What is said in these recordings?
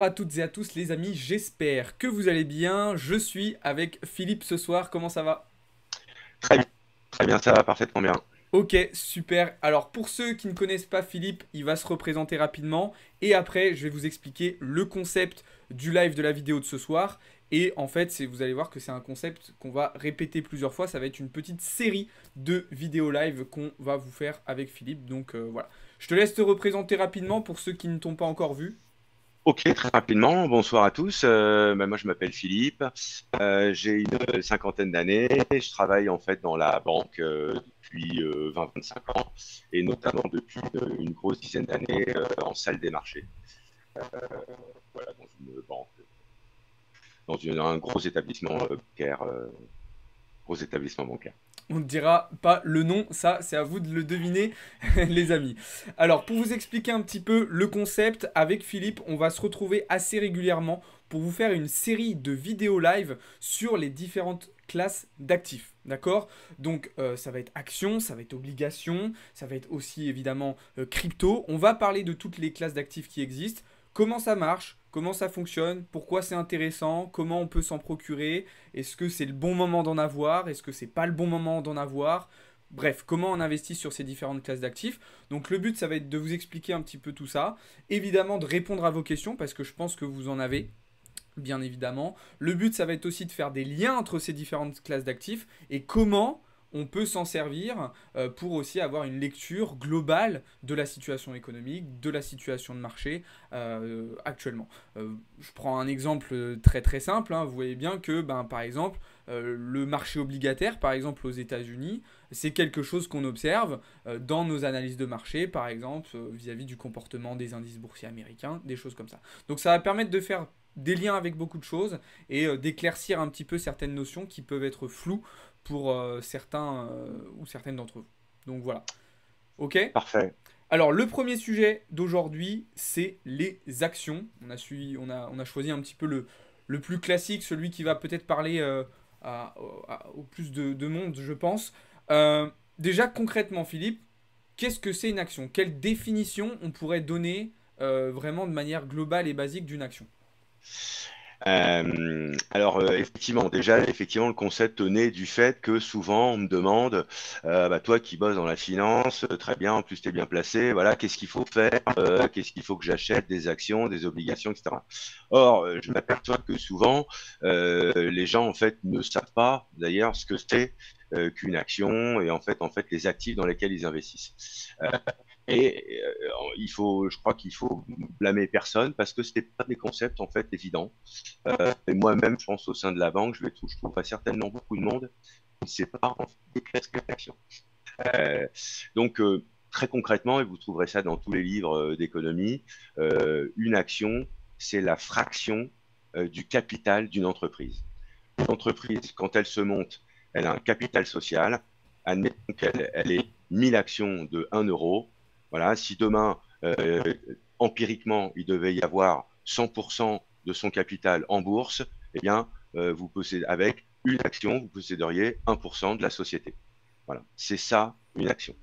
À toutes et à tous les amis, j'espère que vous allez bien. Je suis avec Philippe ce soir, comment ça va? Très bien, très bien, ça va parfaitement bien. Ok, super. Alors pour ceux qui ne connaissent pas Philippe, il va se représenter rapidement et après je vais vous expliquer le concept du live de la vidéo de ce soir. Et en fait, vous allez voir que c'est un concept qu'on va répéter plusieurs fois. Ça va être une petite série de vidéos live qu'on va vous faire avec Philippe. Donc voilà. Je te laisse te représenter rapidement pour ceux qui ne t'ont pas encore vu. Ok, très rapidement, bonsoir à tous. Moi, je m'appelle Philippe. J'ai une cinquantaine d'années. Je travaille en fait dans la banque depuis 20-25 ans et notamment depuis une grosse dizaine d'années en salle des marchés. Voilà, dans une banque, un gros établissement bancaire. Gros établissement bancaire. On ne dira pas le nom, ça c'est à vous de le deviner, les amis. Alors, pour vous expliquer un petit peu le concept, avec Philippe, on va se retrouver assez régulièrement pour vous faire une série de vidéos live sur les différentes classes d'actifs. D'accord. Donc, ça va être action, ça va être obligation, ça va être aussi évidemment crypto. On va parler de toutes les classes d'actifs qui existent, comment ça marche, comment ça fonctionne, pourquoi c'est intéressant, comment on peut s'en procurer, est-ce que c'est le bon moment d'en avoir, est-ce que c'est pas le bon moment d'en avoir. Bref, comment on investit sur ces différentes classes d'actifs. Donc le but, ça va être de vous expliquer un petit peu tout ça. Évidemment, de répondre à vos questions, parce que je pense que vous en avez, bien évidemment. Le but, ça va être aussi de faire des liens entre ces différentes classes d'actifs et comment on peut s'en servir pour aussi avoir une lecture globale de la situation économique, de la situation de marché actuellement. Je prends un exemple très très simple. Hein. Vous voyez bien que, par exemple, le marché obligataire, par exemple aux États-Unis, c'est quelque chose qu'on observe dans nos analyses de marché, par exemple vis-à-vis du comportement des indices boursiers américains, des choses comme ça. Donc ça va permettre de faire des liens avec beaucoup de choses et d'éclaircir un petit peu certaines notions qui peuvent être floues pour certains ou certaines d'entre vous. Donc voilà. Ok. Parfait. Alors le premier sujet d'aujourd'hui, c'est les actions. On a choisi un petit peu le plus classique, celui qui va peut-être parler au plus de monde, je pense. Déjà concrètement, Philippe, qu'est-ce que c'est une action? Quelle définition on pourrait donner vraiment de manière globale et basique d'une action? Effectivement, déjà, effectivement, le concept naît du fait que souvent on me demande, toi qui bosses dans la finance, très bien, en plus tu es bien placé, voilà, qu'est-ce qu'il faut faire, qu'est-ce qu'il faut que j'achète, des actions, des obligations, etc. Or, je m'aperçois que souvent, les gens en fait ne savent pas d'ailleurs ce que c'est qu'une action et en fait les actifs dans lesquels ils investissent. Je crois qu'il faut blâmer personne parce que c'était pas des concepts en fait évidents. Et moi-même, je pense au sein de la banque, je trouverai certainement beaucoup de monde qui ne sait pas en fait, qu'est-ce que l'action. Euh, donc, très concrètement, et vous trouverez ça dans tous les livres d'économie, une action, c'est la fraction du capital d'une entreprise. Une entreprise, quand elle se monte, elle a un capital social. Admettons qu'elle ait 1000 actions de 1 euro. Voilà, si demain, empiriquement, il devait y avoir 100% de son capital en bourse, eh bien, vous possédez, avec une action, vous posséderiez 1% de la société. Voilà, c'est ça une action.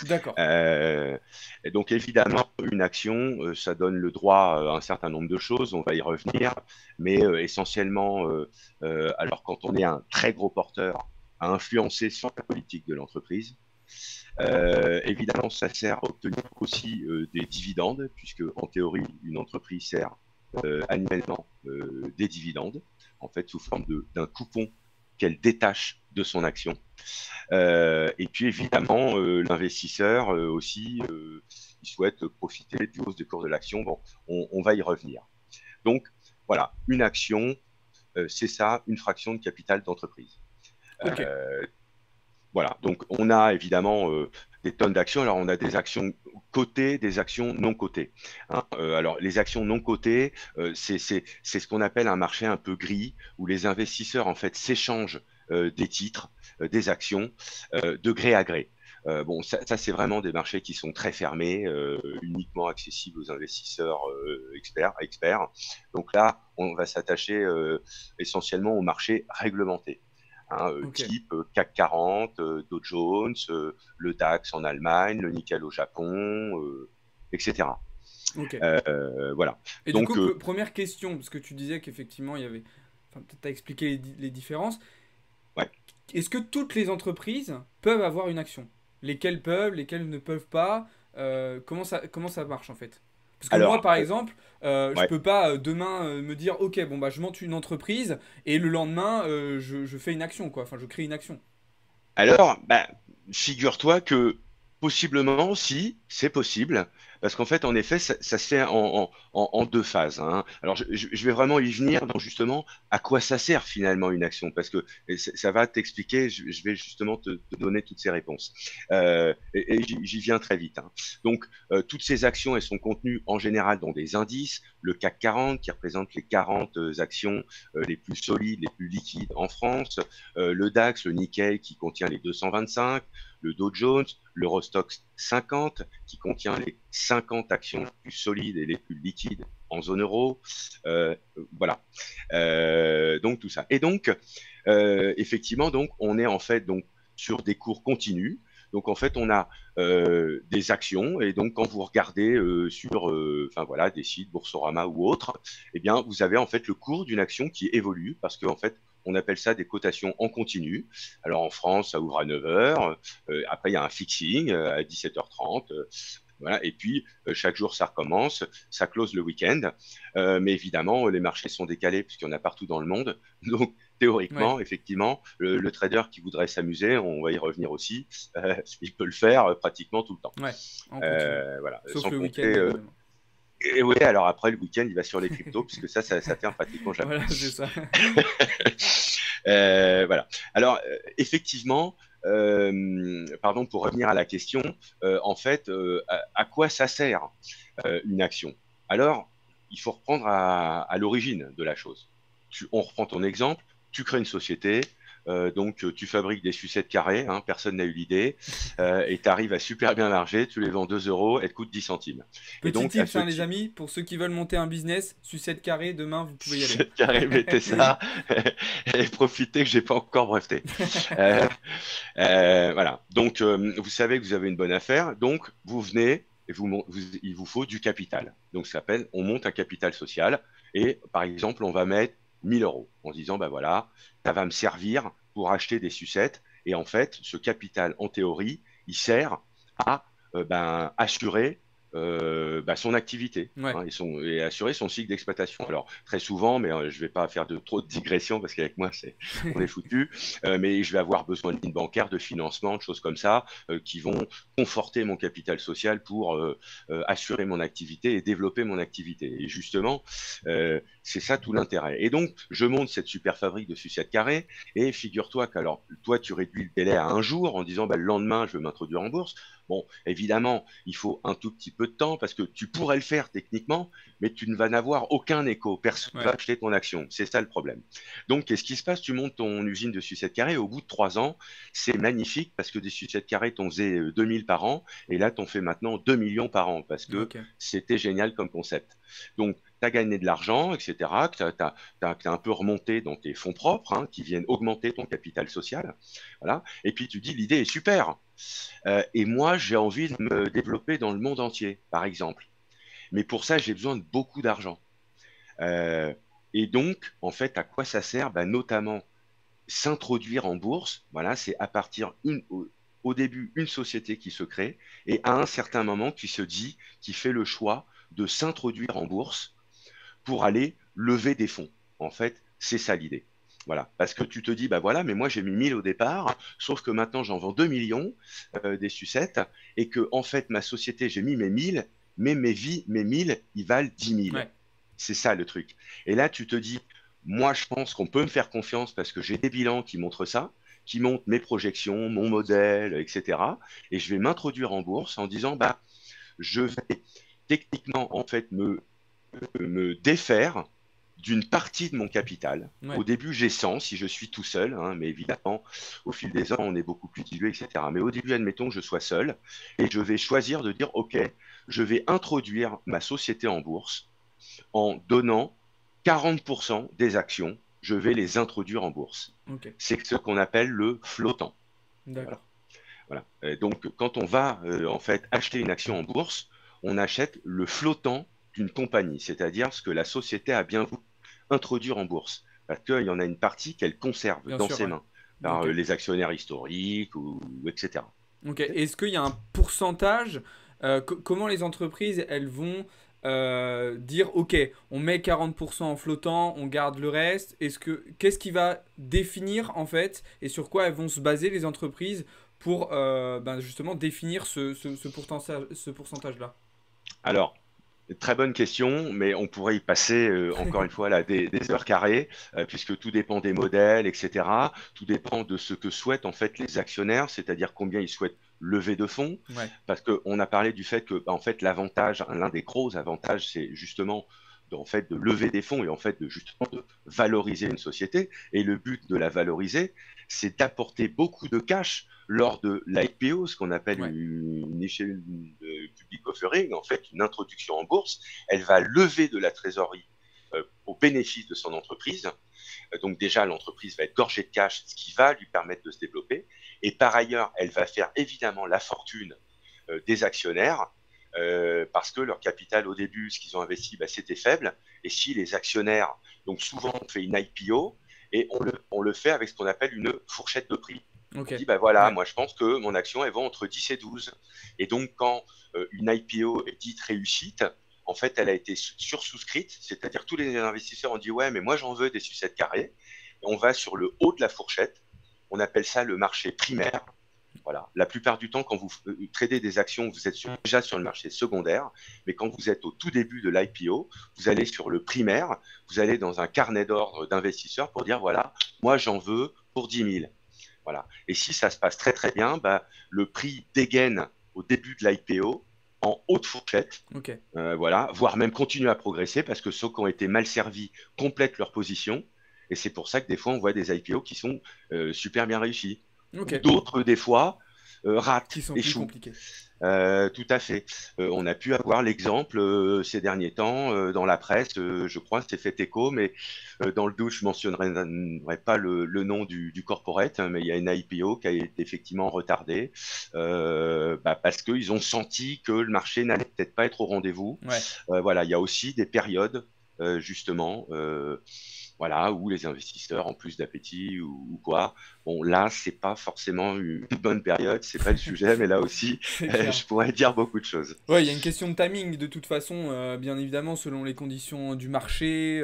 D'accord. Euh, et donc évidemment, une action, ça donne le droit à un certain nombre de choses, on va y revenir, mais essentiellement, alors quand on est un très gros porteur, à influencer sur la politique de l'entreprise. Évidemment, ça sert à obtenir aussi des dividendes, puisque en théorie, une entreprise sert annuellement des dividendes, en fait sous forme d'un coupon qu'elle détache de son action. Et puis évidemment, l'investisseur aussi, il souhaite profiter du hausse des cours de l'action. Bon, on va y revenir. Donc voilà, une action, c'est ça, une fraction de capital d'entreprise. Ok. Euh, voilà, donc on a évidemment des tonnes d'actions. Alors on a des actions cotées, des actions non cotées. Hein. Alors les actions non cotées, c'est ce qu'on appelle un marché un peu gris, où les investisseurs en fait s'échangent des titres, des actions, de gré à gré. Bon, ça c'est vraiment des marchés qui sont très fermés, uniquement accessibles aux investisseurs experts. Donc là, on va s'attacher essentiellement au marché réglementé. Hein, Ok. type CAC 40, Dow Jones, le DAX en Allemagne, le nickel au Japon, etc. Ok. Voilà. Et du Donc, coup, première question, parce que tu disais qu'effectivement, il y avait. Enfin, peut-être t'as expliqué les différences. ouais. Est-ce que toutes les entreprises peuvent avoir une action? Lesquelles peuvent, lesquelles ne peuvent pas? Comment ça marche en fait? Parce que moi, Alors, par exemple, je ouais. peux pas demain me dire, ok, bon bah je monte une entreprise et le lendemain je fais une action quoi. Enfin, je crée une action. Alors, bah, figure-toi que possiblement, si, c'est possible, parce qu'en fait, en effet, ça se fait en deux phases, hein. Alors, je vais vraiment y venir dans justement à quoi ça sert finalement une action, parce que ça va t'expliquer, je vais justement te donner toutes ces réponses. Et j'y viens très vite, hein. Donc, toutes ces actions, elles sont contenues en général dans des indices, le CAC 40 qui représente les 40 actions les plus solides, les plus liquides en France, le DAX, le Nikkei qui contient les 225, le Dow Jones, l'Eurostoxx 50 qui contient les 50 actions les plus solides et les plus liquides en zone euro. Voilà. Donc tout ça. Et donc, effectivement, donc, on est en fait donc, sur des cours continus. Donc en fait, on a des actions et donc quand vous regardez sur, enfin voilà, des sites Boursorama ou autres, eh bien vous avez en fait le cours d'une action qui évolue parce qu'en fait on appelle ça des cotations en continu. Alors en France, ça ouvre à 9 heures. Après, il y a un fixing à 17h30. Voilà. Et puis, chaque jour, ça recommence. Ça close le week-end. Mais évidemment, les marchés sont décalés puisqu'il y en a partout dans le monde. Donc, Ouais, théoriquement, effectivement, le trader qui voudrait s'amuser, on va y revenir aussi, il peut le faire pratiquement tout le temps. ouais, on continue. Voilà. Sauf Sans le week-end, compter. évidemment. Et ouais, alors après, le week-end, il va sur les cryptos puisque ça ferme pratiquement jamais. Voilà, c'est ça. Voilà. Alors, effectivement, pardon, pour revenir à la question, en fait, à quoi ça sert une action? Alors, il faut reprendre à l'origine de la chose. On reprend ton exemple, tu crées une société, donc tu fabriques des sucettes carrées, hein, personne n'a eu l'idée, et tu arrives à super bien marger, tu les vends 2 euros, elles te coûtent 10 centimes. Et Petit donc, à tips, ce hein, les type, amis, pour ceux qui veulent monter un business, sucette carré, demain vous pouvez y aller, sucettes carrées, mettez hein. ça, et profitez que j'ai pas encore breveté. Euh, voilà. Donc, vous savez que vous avez une bonne affaire. Donc, vous venez et il vous faut du capital. Donc, ça s'appelle, on monte un capital social. Et par exemple, on va mettre 1000 euros en se disant, bah voilà, ça va me servir pour acheter des sucettes. Et en fait, ce capital, en théorie, il sert à ben, assurer son activité, Ouais, hein, et assurer son cycle d'exploitation. Alors, très souvent, mais je ne vais pas faire de trop de digressions parce qu'avec moi, on est foutu. Mais je vais avoir besoin de lignes bancaires, de financement, de choses comme ça, qui vont conforter mon capital social pour assurer mon activité et développer mon activité. Et justement, c'est ça tout l'intérêt. Et donc, je monte cette super fabrique de sucettes carrées, et figure-toi qu'alors, toi, tu réduis le délai à un jour en disant, bah, le lendemain, je veux m'introduire en bourse. Bon, évidemment, il faut un tout petit peu de temps parce que tu pourrais le faire techniquement, mais tu ne vas n'avoir aucun écho. Personne ne va ouais, acheter ton action. C'est ça le problème. Donc, qu'est-ce qui se passe? Tu montes ton usine de sucettes carrées. Au bout de 3 ans, c'est magnifique parce que des sucettes carrées, t'en faisais 2000 par an. Et là, t'en fais maintenant 2 millions par an parce que ok. c'était génial comme concept. Donc, tu as gagné de l'argent, etc., que tu as, un peu remonté dans tes fonds propres, hein, qui viennent augmenter ton capital social. Voilà. Et puis, tu dis, l'idée est super. Et moi, j'ai envie de me développer dans le monde entier, par exemple. Mais pour ça, j'ai besoin de beaucoup d'argent. Euh, et donc, en fait, à quoi ça sert? Ben, notamment s'introduire en bourse. Voilà, c'est à partir au début une société qui se crée et à un certain moment qui se dit, qui fait le choix de s'introduire en bourse pour aller lever des fonds. En fait, c'est ça l'idée. Voilà, parce que tu te dis, bah voilà, mais moi j'ai mis 1000 au départ, sauf que maintenant j'en vends 2 millions des sucettes, et que en fait ma société, j'ai mis mes 1000, mais mes 1000, ils valent 10 000. Ouais, C'est ça le truc. Et là, tu te dis, moi, je pense qu'on peut me faire confiance parce que j'ai des bilans qui montrent ça, qui montrent mes projections, mon modèle, etc. Et je vais m'introduire en bourse en disant, bah, je vais techniquement, en fait, me défaire d'une partie de mon capital. Au ouais, début, j'ai 100 si je suis tout seul, hein, mais évidemment, au fil des ans, on est beaucoup plus dilué, etc. Mais au début, admettons que je sois seul et je vais choisir de dire, OK, je vais introduire ma société en bourse en donnant 40% des actions, je vais les introduire en bourse. ok, C'est ce qu'on appelle le flottant. Voilà. d'accord. Voilà. Donc, quand on va en fait acheter une action en bourse, on achète le flottant d'une compagnie, c'est-à-dire ce que la société a bien voulu introduire en bourse. Parce qu'il y en a une partie qu'elle conserve Bien dans sûr, ses ouais. mains, par Ok. les actionnaires historiques, etc. Ok. Est-ce qu'il y a un pourcentage comment les entreprises, elles vont dire, OK, on met 40% en flottant, on garde le reste. Qu'est-ce qui va définir, en fait, et sur quoi elles vont se baser, les entreprises, pour ben, justement définir ce pourcentage-là? Alors, très bonne question, mais on pourrait y passer encore une fois là des heures carrées, puisque tout dépend des modèles, etc. Tout dépend de ce que souhaitent en fait les actionnaires, c'est-à-dire combien ils souhaitent lever de fonds, Ouais. parce qu'on a parlé du fait que en fait l'avantage, l'un des gros avantages, c'est justement en fait de lever des fonds et en fait de justement de valoriser une société. Et le but de la valoriser, c'est d'apporter beaucoup de cash lors de l'IPO, ce qu'on appelle Ouais. une issue public offering, en fait une introduction en bourse. Elle va lever de la trésorerie au bénéfice de son entreprise. Donc déjà, l'entreprise va être gorgée de cash, ce qui va lui permettre de se développer. Et par ailleurs, elle va faire évidemment la fortune des actionnaires, parce que leur capital au début, ce qu'ils ont investi, bah, c'était faible. Et si les actionnaires, donc souvent on fait une IPO et on le fait avec ce qu'on appelle une fourchette de prix. Ok. On dit, bah voilà, Ouais. moi je pense que mon action, elle vaut entre 10 et 12. Et donc, quand une IPO est dite réussite, en fait, elle a été sursouscrite, c'est-à-dire tous les investisseurs ont dit, ouais, mais moi j'en veux des sucettes carrées. Et on va sur le haut de la fourchette. On appelle ça le marché primaire. Voilà. La plupart du temps, quand vous tradez des actions, vous êtes déjà sur le marché secondaire, mais quand vous êtes au tout début de l'IPO, vous allez sur le primaire, vous allez dans un carnet d'ordre d'investisseurs pour dire, voilà, moi j'en veux pour 10 000. Voilà. Et si ça se passe très très bien, bah, le prix dégaine au début de l'IPO en haute fourchette, Ok. voilà, voire même continue à progresser parce que ceux qui ont été mal servis complètent leur position. Et c'est pour ça que des fois, on voit des IPO qui sont super bien réussis. Ou Ok. d'autres, des fois, Qui ratent, sont plus échouent. compliqués. Tout à fait. On a pu avoir l'exemple ces derniers temps dans la presse, je crois, c'est fait écho, mais dans le doute, je mentionnerai pas le nom du corporate, hein, mais il y a une IPO qui a été effectivement retardée bah, parce qu'ils ont senti que le marché n'allait peut-être pas être au rendez-vous. Ouais. Voilà, il y a aussi des périodes, justement, voilà, où les investisseurs, en plus d'appétit ou quoi, bon, là, c'est pas forcément une bonne période, c'est pas le sujet, mais là aussi, C'est clair. je pourrais dire beaucoup de choses. Ouais, il y a une question de timing de toute façon, bien évidemment, selon les conditions du marché.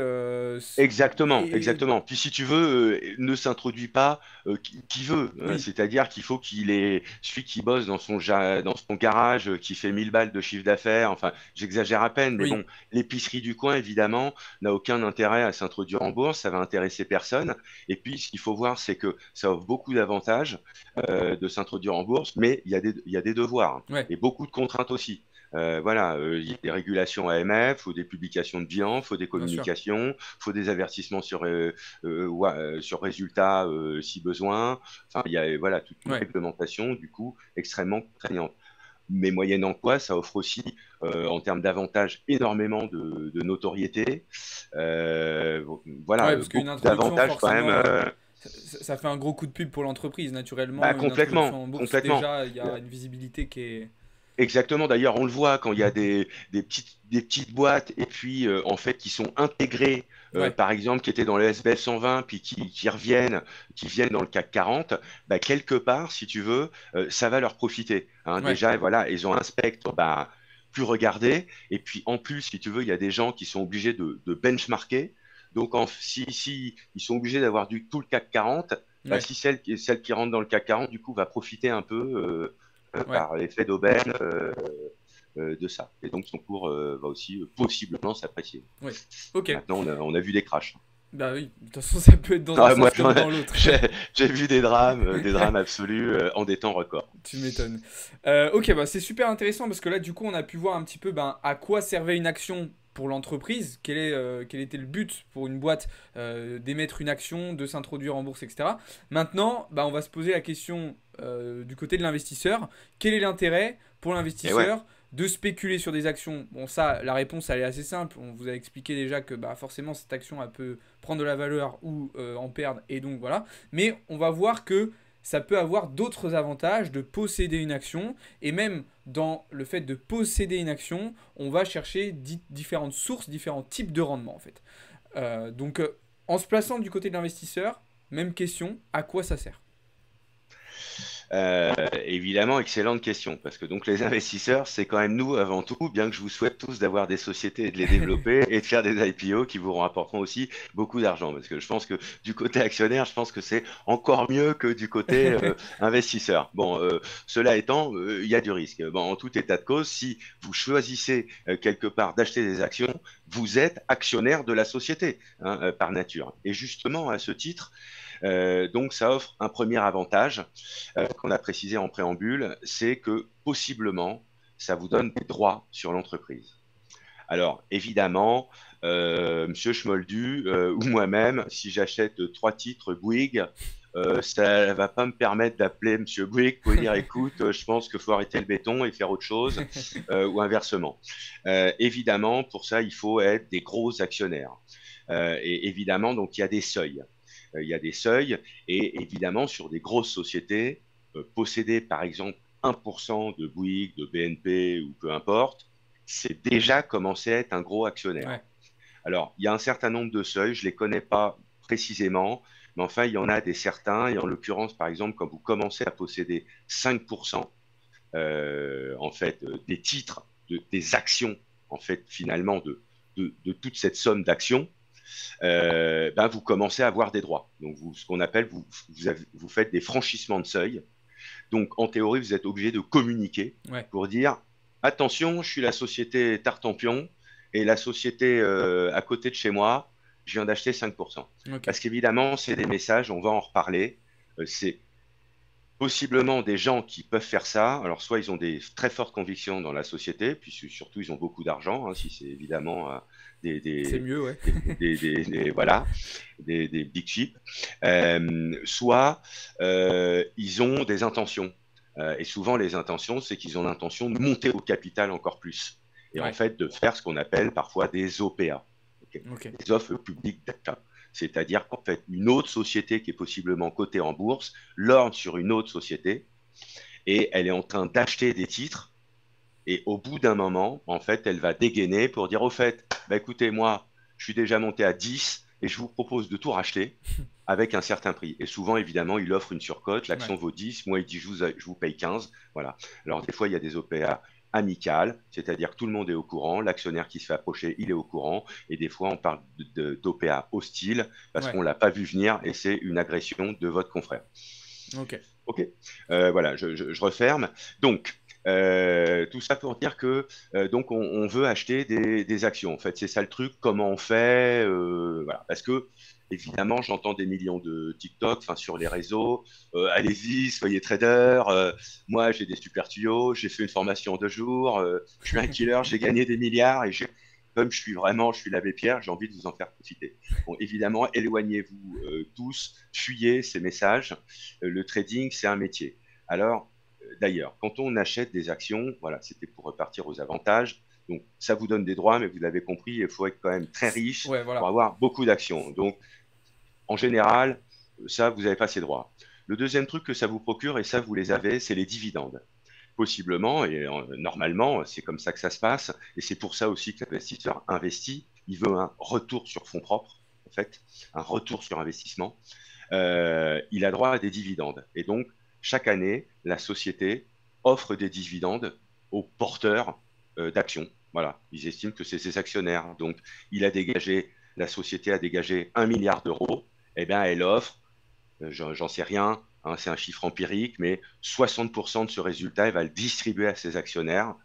Exactement, Et exactement. Puis si tu veux, ne s'introduit pas qui veut. oui, C'est-à-dire qu'il faut qu'il ait celui qui bosse dans son garage, qui fait 1000 balles de chiffre d'affaires. Enfin, j'exagère à peine, mais oui, bon, l'épicerie du coin, évidemment, n'a aucun intérêt à s'introduire en bourse. Ça va intéresser personne. Et puis, ce qu'il faut voir, c'est que ça offre beaucoup d'avantages de s'introduire en bourse, mais il y a des devoirs ouais, et beaucoup de contraintes aussi. Voilà, il y a des régulations AMF, il faut des publications de bilan, il faut des bien sûr. communications, faut des avertissements sur résultats si besoin. Enfin, il y a voilà toute une Ouais. réglementation du coup extrêmement contraignante. Mais moyennant quoi, ça offre aussi en termes d'avantages énormément de notoriété. Euh, voilà, Ouais, parce qu'une beaucoup introduction, d'avantages quand même. forcément, ça fait un gros coup de pub pour l'entreprise, Bah naturellement. Une introduction complètement, en bourse, complètement. déjà, il y a une visibilité qui est. Exactement. D'ailleurs, on le voit quand il y a des petites boîtes et puis en fait qui sont intégrées, Ouais, par exemple, qui étaient dans le SBF 120 puis qui viennent dans le CAC 40. Bah, quelque part, si tu veux, ça va leur profiter. Hein. ouais, Déjà, voilà, ils ont un spectre bah, plus regardé. Et puis en plus, si tu veux, il y a des gens qui sont obligés de benchmarker. Donc, si ils sont obligés d'avoir du tout le CAC 40, bah, ouais, si celle qui rentre dans le CAC 40, du coup, va profiter un peu. ouais, Par l'effet d'aubaine de ça. Et donc son cours va aussi possiblement s'apprécier. ouais. Ok. Maintenant, on a vu des crashs. Bah oui, de toute façon, ça peut être dans un Ah, moi, sens comme dans l'autre. j'ai vu des drames absolus en des temps records. Tu m'étonnes. Ok, bah c'est super intéressant parce que là, du coup, on a pu voir un petit peu ben, à quoi servait une action pour l'entreprise, quel était le but pour une boîte d'émettre une action, de s'introduire en bourse, etc. Maintenant, bah, on va se poser la question du côté de l'investisseur. Quel est l'intérêt pour Et ouais, l'investisseur de spéculer sur des actions? Bon, ça, la réponse, elle est assez simple. On vous a expliqué déjà que bah, forcément, cette action, elle peut prendre de la valeur ou en perdre, et donc voilà. Mais on va voir que ça peut avoir d'autres avantages de posséder une action. Et même dans le fait de posséder une action, on va chercher différentes sources, différents types de rendement en fait. En se plaçant du côté de l'investisseur, même question, à quoi ça sert? Évidemment, excellente question, parce que donc les investisseurs, c'est quand même nous avant tout, bien que je vous souhaite tous d'avoir des sociétés et de les développer et de faire des IPO qui vous rapporteront aussi beaucoup d'argent, parce que je pense que du côté actionnaire, je pense que c'est encore mieux que du côté investisseur. Bon, cela étant, il y a du risque. Bon, en tout état de cause, si vous choisissez quelque part d'acheter des actions, vous êtes actionnaire de la société, hein, par nature. Et justement, à ce titre, donc ça offre un premier avantage qu'on a précisé en préambule, c'est que possiblement, ça vous donne des droits sur l'entreprise. Alors, évidemment, Monsieur Schmoldu ou moi-même, si j'achète 3 titres Bouygues, ça ne va pas me permettre d'appeler Monsieur Bouygues pour lui dire, écoute, je pense qu'il faut arrêter le béton et faire autre chose, ou inversement. Évidemment, pour ça, il faut être des gros actionnaires. Et évidemment, donc, il y a des seuils. Il y a des seuils, et évidemment, sur des grosses sociétés, posséder par exemple 1% de Bouygues, de BNP ou peu importe, c'est déjà commencé à être un gros actionnaire. Ouais, Alors, il y a un certain nombre de seuils, je ne les connais pas précisément, mais enfin, il y en a des certains, et en l'occurrence, par exemple, quand vous commencez à posséder 5% en fait, des titres, des actions, en fait, finalement, de toute cette somme d'actions, ben, vous commencez à avoir des droits. Donc, vous, ce qu'on appelle, vous faites des franchissements de seuil. Donc, en théorie, vous êtes obligé de communiquer ouais, pour dire attention, je suis la société Tartampion et la société à côté de chez moi, je viens d'acheter 5%. ok. Parce qu'évidemment, c'est des messages, on va en reparler. C'est possiblement des gens qui peuvent faire ça. Alors, soit ils ont des très fortes convictions dans la société, puis surtout, ils ont beaucoup d'argent, hein, si c'est évidemment des, C'est des, mieux, ouais. voilà, des big chips. Soit ils ont des intentions. Et souvent, les intentions, c'est qu'ils ont l'intention de monter au capital encore plus. Et en Ouais, fait, de faire ce qu'on appelle parfois des OPA, okay, ok. des offres publiques d'achat. C'est-à-dire qu'en fait, une autre société qui est possiblement cotée en bourse l'ordre sur une autre société et elle est en train d'acheter des titres. Et au bout d'un moment, en fait, elle va dégainer pour dire au fait, bah, écoutez, moi, je suis déjà monté à 10 et je vous propose de tout racheter avec un certain prix. Et souvent, évidemment, il offre une surcote, Ouais, l'action vaut 10, moi, il dit je vous paye 15. Voilà. Alors, des fois, il y a des OPA amicales, c'est-à-dire que tout le monde est au courant, l'actionnaire qui se fait approcher, il est au courant, et des fois, on parle d'OPA hostile parce qu'on ouais, ne l'a pas vu venir et c'est une agression de votre confrère. ok. OK. Voilà, je referme. Donc, tout ça pour dire que donc on veut acheter des actions. En fait, c'est ça le truc. Comment on fait voilà. Parce que évidemment, j'entends des millions de TikTok, enfin sur les réseaux. Allez-y, soyez trader. Moi, j'ai des super tuyaux. J'ai fait une formation en 2 jours. Je suis un killer. J'ai gagné des milliards et comme je suis l'abbé Pierre, j'ai envie de vous en faire profiter. Bon, évidemment, éloignez-vous tous, fuyez ces messages. Le trading, c'est un métier. Alors, d'ailleurs, quand on achète des actions, voilà, c'était pour repartir aux avantages. Donc, ça vous donne des droits, mais vous l'avez compris, il faut être quand même très riche Ouais, pour voilà. avoir beaucoup d'actions. Donc, en général, ça, vous n'avez pas ces droits. Le deuxième truc que ça vous procure, et ça, vous les avez, c'est les dividendes. Possiblement, et normalement, c'est comme ça que ça se passe. Et c'est pour ça aussi que l'investisseur investit. Il veut un retour sur fonds propres, en fait, un retour sur investissement. Il a droit à des dividendes. Et donc, chaque année, la société offre des dividendes aux porteurs d'actions. Voilà, ils estiment que c'est ses actionnaires. Donc, la société a dégagé 1 milliard d'euros. Eh bien, elle offre, j'en sais rien, hein, c'est un chiffre empirique, mais 60% de ce résultat, elle va le distribuer à ses actionnaires.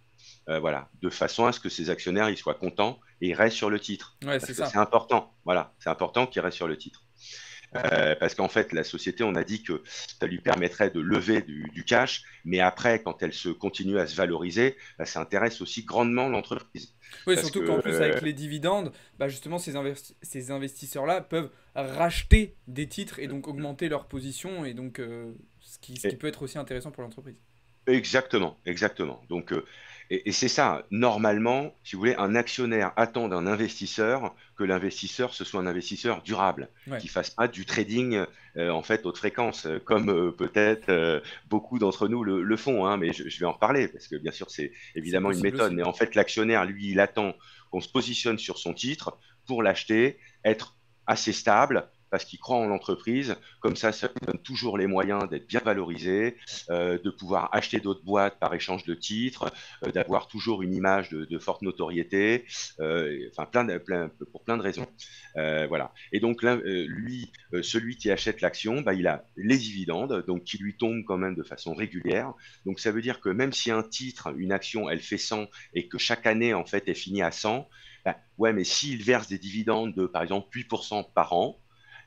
Voilà, de façon à ce que ces actionnaires ils soient contents et ils restent sur le titre. Ouais, Parce c'est que c'est ça. important. Voilà, c'est important qu'ils restent sur le titre. Parce qu'en fait, la société, on a dit que ça lui permettrait de lever du cash, mais après, quand elle se continue à se valoriser, bah, ça intéresse aussi grandement l'entreprise. Oui, Parce surtout que, qu'en plus, avec les dividendes, bah justement, ces investisseurs-là peuvent racheter des titres et donc augmenter leur position, et donc ce qui peut être aussi intéressant pour l'entreprise. exactement, exactement. Donc, Et c'est ça, normalement, si vous voulez, un actionnaire attend d'un investisseur que l'investisseur, ce soit un investisseur durable, Ouais, qui fasse pas du trading en fait haute fréquence, comme peut-être beaucoup d'entre nous le font, hein, mais je vais en reparler, parce que bien sûr, c'est c'est évidemment une possible méthode, aussi. mais en fait, l'actionnaire, lui, il attend qu'on se positionne sur son titre pour l'acheter, être assez stable, parce qu'il croit en l'entreprise, comme ça lui donne toujours les moyens d'être bien valorisé, de pouvoir acheter d'autres boîtes par échange de titres, d'avoir toujours une image de forte notoriété, enfin pour plein de raisons. Voilà. Et donc là, lui, celui qui achète l'action, bah, il a les dividendes, donc qui lui tombent quand même de façon régulière. Donc ça veut dire que même si un titre, une action, elle fait 100 et que chaque année, en fait, elle finit à 100, bah, ouais, mais s'il verse des dividendes de, par exemple, 8% par an,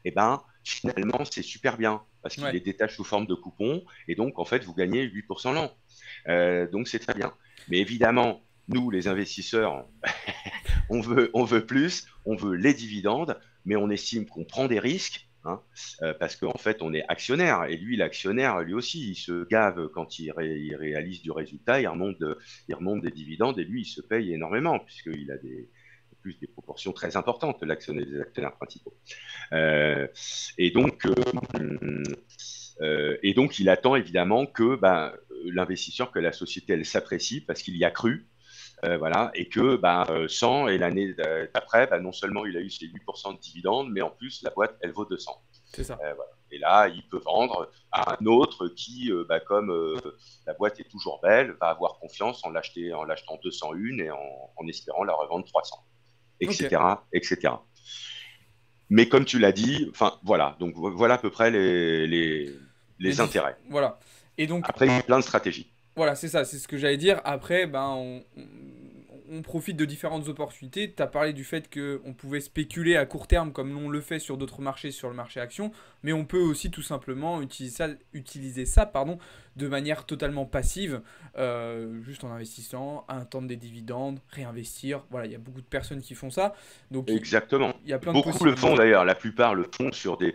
eh ben, finalement, c'est super bien parce qu'il les Ouais, détache sous forme de coupons et donc, en fait, vous gagnez 8% l'an. Donc, c'est très bien. Mais évidemment, nous, les investisseurs, on veut plus, on veut les dividendes, mais on estime qu'on prend des risques. Hein, parce qu'en fait, on est actionnaire et lui, l'actionnaire, lui aussi, il se gave quand il réalise du résultat, il remonte des dividendes et lui, il se paye énormément puisqu'il a plus des proportions très importantes, l'actionnaire des actionnaires principaux. Euh, et donc, il attend évidemment que ben, l'investisseur, que la société, elle s'apprécie parce qu'il y a cru, voilà, et que ben, 100 et l'année d'après, ben, non seulement il a eu ses 8% de dividendes, mais en plus la boîte, elle vaut 200. c'est ça. Voilà. Et là, il peut vendre à un autre qui, bah, comme la boîte est toujours belle, va avoir confiance en l'achetant 201 et en espérant la revendre 300, Ok. etc., etc. Mais comme tu l'as dit, enfin voilà, donc voilà à peu près les intérêts. Voilà. Et donc, Après, il y a plein de stratégies. voilà, c'est ça, c'est ce que j'allais dire. Après, ben, on profite de différentes opportunités. Tu as parlé du fait qu'on pouvait spéculer à court terme comme on le fait sur d'autres marchés, sur le marché action, mais on peut aussi tout simplement utiliser ça pardon, de manière totalement passive, juste en investissant, attendre des dividendes, réinvestir. Voilà, il y a beaucoup de personnes qui font ça. Donc, Exactement. il y a plein de Beaucoup le font possibilités. d'ailleurs, la plupart le font sur des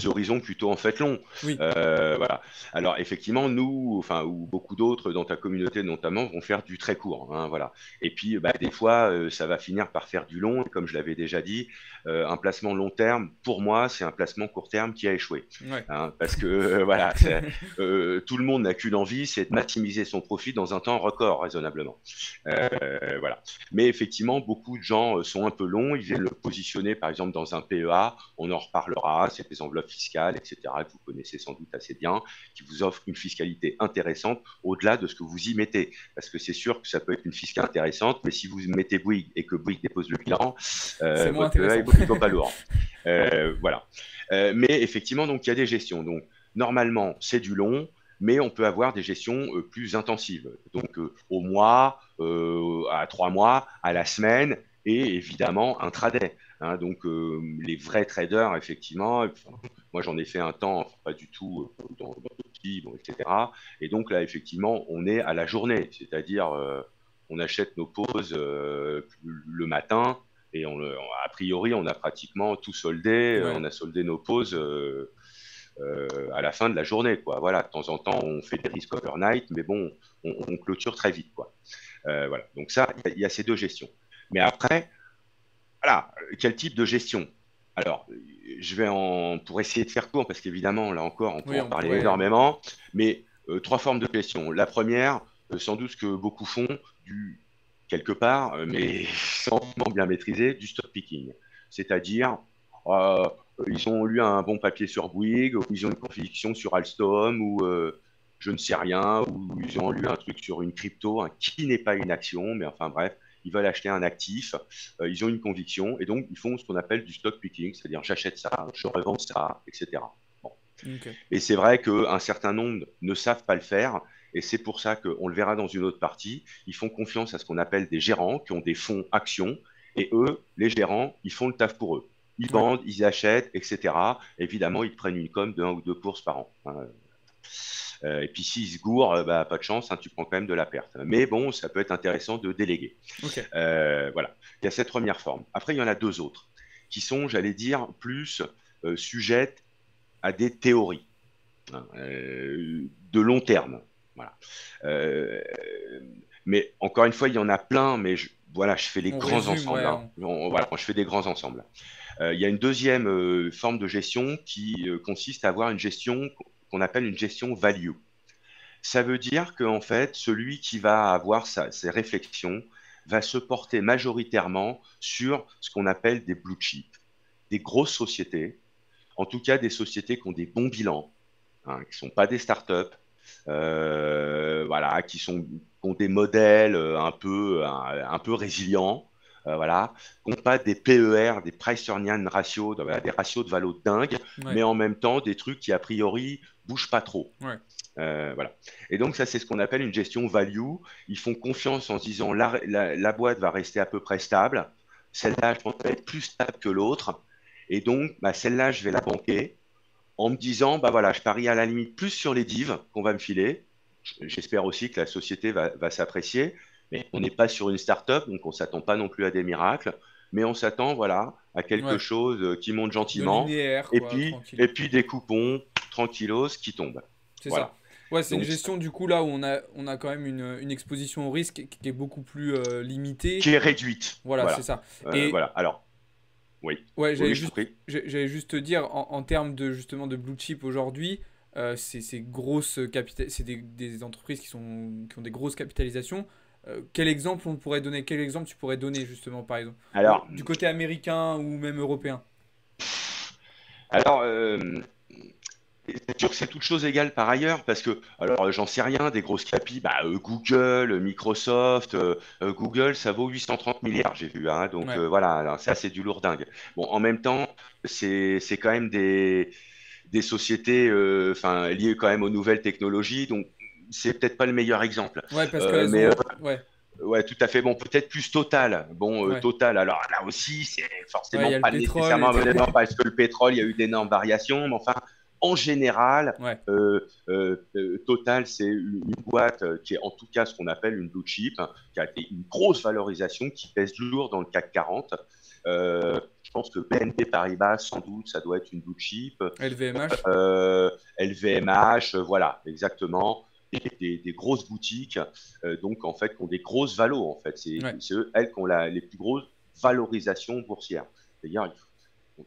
horizons plutôt en fait longs. Oui, Voilà. Alors effectivement, nous, enfin, ou beaucoup d'autres dans ta communauté notamment, vont faire du très court. Hein, voilà. Et puis, bah, des fois, ça va finir par faire du long. Et comme je l'avais déjà dit, un placement long terme, pour moi, c'est un placement court terme qui a échoué. ouais. Hein, parce que voilà, tout le monde n'a qu'une envie, c'est de maximiser son profit dans un temps record, raisonnablement. Voilà. Mais effectivement, beaucoup de gens sont un peu longs, ils viennent le positionner par exemple dans un PEA, on en reparlera, c'est des enveloppes fiscales, etc., que vous connaissez sans doute assez bien, qui vous offrent une fiscalité intéressante au-delà de ce que vous y mettez. Parce que c'est sûr que ça peut être une fiscalité intéressante, mais si vous mettez Bouygues et que Bouygues dépose le bilan, C'est moins votre PEA, intéressant. il vaut pas lourd. Voilà. Mais effectivement, donc il y a des gestions. Donc normalement, c'est du long, mais on peut avoir des gestions plus intensives. Donc au mois, à 3 mois, à la semaine, et évidemment intraday. Hein, donc les vrais traders, effectivement, enfin, moi j'en ai fait un temps, enfin, pas du tout dans d'autres pays, bon, etc. Et donc là, effectivement, on est à la journée, c'est-à-dire on achète nos pauses le matin. Et a priori, on a pratiquement tout soldé. Ouais. On a soldé nos pauses à la fin de la journée, quoi. Voilà, de temps en temps, on fait des risques overnight, mais bon, on clôture très vite, quoi. Voilà. Donc ça, il y a ces deux gestions. Mais après, voilà, quel type de gestion? Alors, je vais pour essayer de faire court, parce qu'évidemment, là encore, on peut Oui, en on parler pourrait. énormément, mais trois formes de gestion. La première, sans doute ce que beaucoup font, quelque part, mais sans bien maîtriser, du stock picking. C'est-à-dire, euh, ils ont lu un bon papier sur Bouygues, ou ils ont une conviction sur Alstom, ou je ne sais rien, ou ils ont lu un truc sur une crypto, hein, qui n'est pas une action, mais enfin bref, ils veulent acheter un actif, ils ont une conviction, et donc ils font ce qu'on appelle du stock picking, c'est-à-dire j'achète ça, je revends ça, etc. Bon. Ok. Et c'est vrai qu'un certain nombre ne savent pas le faire, et c'est pour ça qu'on le verra dans une autre partie, ils font confiance à ce qu'on appelle des gérants qui ont des fonds actions, et eux, les gérants, ils font le taf pour eux. Ils Ouais. vendent, ils achètent, etc. Évidemment, ils prennent une com de 1 ou 2 courses par an. Hein. Et puis s'ils se gourent, bah, pas de chance, hein, tu prends quand même de la perte. Mais bon, ça peut être intéressant de déléguer. Ok. Voilà, il y a cette première forme. Après, il y en a deux autres qui sont, j'allais dire, plus sujettes à des théories, hein, de long terme. Voilà. Euh, Mais encore une fois, il y en a plein, mais voilà, je fais les On grands résume, ensembles, ouais. hein. Voilà, je fais des grands ensembles. Il y a une deuxième forme de gestion qui consiste à avoir une gestion qu'on appelle une gestion value. Ça veut dire qu'en fait, celui qui va avoir ses réflexions va se porter majoritairement sur ce qu'on appelle des blue chips, des grosses sociétés, en tout cas des sociétés qui ont des bons bilans, hein, qui ne sont pas des startups, voilà, qui ont des modèles un peu résilients, voilà, qui n'ont pas des PER, des price earnings ratio, voilà, des ratios de valo dingues, Ouais, mais en même temps des trucs qui a priori bougent pas trop. ouais. Voilà. Et donc ça, c'est ce qu'on appelle une gestion value. Ils font confiance en se disant la boîte va rester à peu près stable. Celle-là, je pense, va être plus stable que l'autre. Et donc, bah, celle-là, je vais la banquer en me disant, bah voilà, je parie à la limite plus sur les divs qu'on va me filer. J'espère aussi que la société va s'apprécier, mais on n'est pas sur une start-up, donc on ne s'attend pas non plus à des miracles, mais on s'attend voilà, à quelque Ouais. chose qui monte De gentiment, linéaire, quoi, tranquille. et puis des coupons tranquillos qui tombent. C'est ça. Voilà. Ouais, c'est une Donc, gestion du coup là où on a quand même une exposition au risque qui est beaucoup plus limitée. qui est réduite. Voilà, c'est Voilà. ça. Et Voilà. Alors, oui. ouais, Oui, oui, je t'en prie. j'allais juste te dire, en termes de justement de blue chip aujourd'hui, ces grosses c'est des entreprises qui ont des grosses capitalisations. Quel exemple on pourrait donner? Quel exemple tu pourrais donner justement par exemple? Alors, Du côté américain ou même européen? alors, c'est sûr que c'est toute chose égale par ailleurs, parce que, alors, j'en sais rien, des grosses capis, bah, Google, Microsoft, Google, ça vaut 830 milliards, j'ai vu, hein, donc Ouais, voilà, alors ça, c'est du lourd dingue. Bon, en même temps, c'est quand même des sociétés, enfin, liées quand même aux nouvelles technologies, donc c'est peut-être pas le meilleur exemple. ouais, parce qu'elles Mais ont, ouais, ouais, tout à fait. Bon, peut-être plus Total. Bon, ouais, Total. Alors là aussi, c'est ouais, il forcément y a le pas pétrole nécessairement et tout. évident parce que le pétrole, il y a eu d'énormes variations. Mais enfin, en général, Ouais, Total, c'est une boîte qui est en tout cas ce qu'on appelle une blue chip, hein, qui a une grosse valorisation, qui pèse lourd dans le CAC 40. Je pense que BNP Paribas, sans doute, ça doit être une blue chip. LVMH. LVMH, voilà, exactement. Des grosses boutiques, donc en fait, qui ont des grosses valos, en fait. Ouais, C'est eux, elles, qui ont les plus grosses valorisations boursières. D'ailleurs,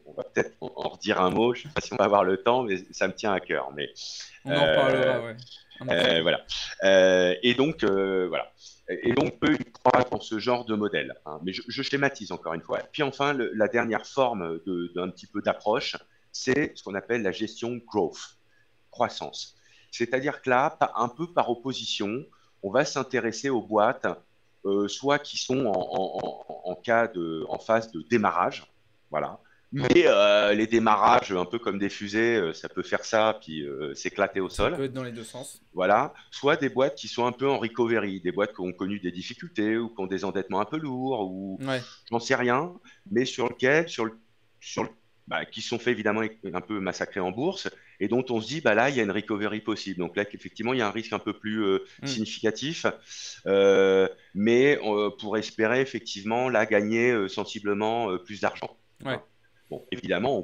on va peut-être en redire un mot, je ne sais pas si on va avoir le temps, mais ça me tient à cœur. Mais on en euh, reparlera, ouais, un petit peu. voilà. Et donc, voilà. Et donc, eux, ils croient dans ce genre de modèle, hein. Mais je schématise encore une fois. Puis enfin, la dernière forme d'un petit peu d'approche, c'est ce qu'on appelle la gestion growth, croissance. C'est-à-dire que là, un peu par opposition, on va s'intéresser aux boîtes, soit qui sont en phase de démarrage, voilà. Mais les démarrages, un peu comme des fusées, ça peut faire ça, puis s'éclater au Ça sol. peut être dans les deux sens. Voilà. Soit des boîtes qui sont un peu en recovery, des boîtes qui ont connu des difficultés ou qui ont des endettements un peu lourds, ou Ouais, j'en sais rien, mais sur le- bah, qui sont fait évidemment un peu massacrer en bourse et dont on se dit, bah là, il y a une recovery possible. Donc là, effectivement, il y a un risque un peu plus hmm, significatif, mais pour espérer effectivement là gagner sensiblement plus d'argent, ouais. hein. Bon, évidemment,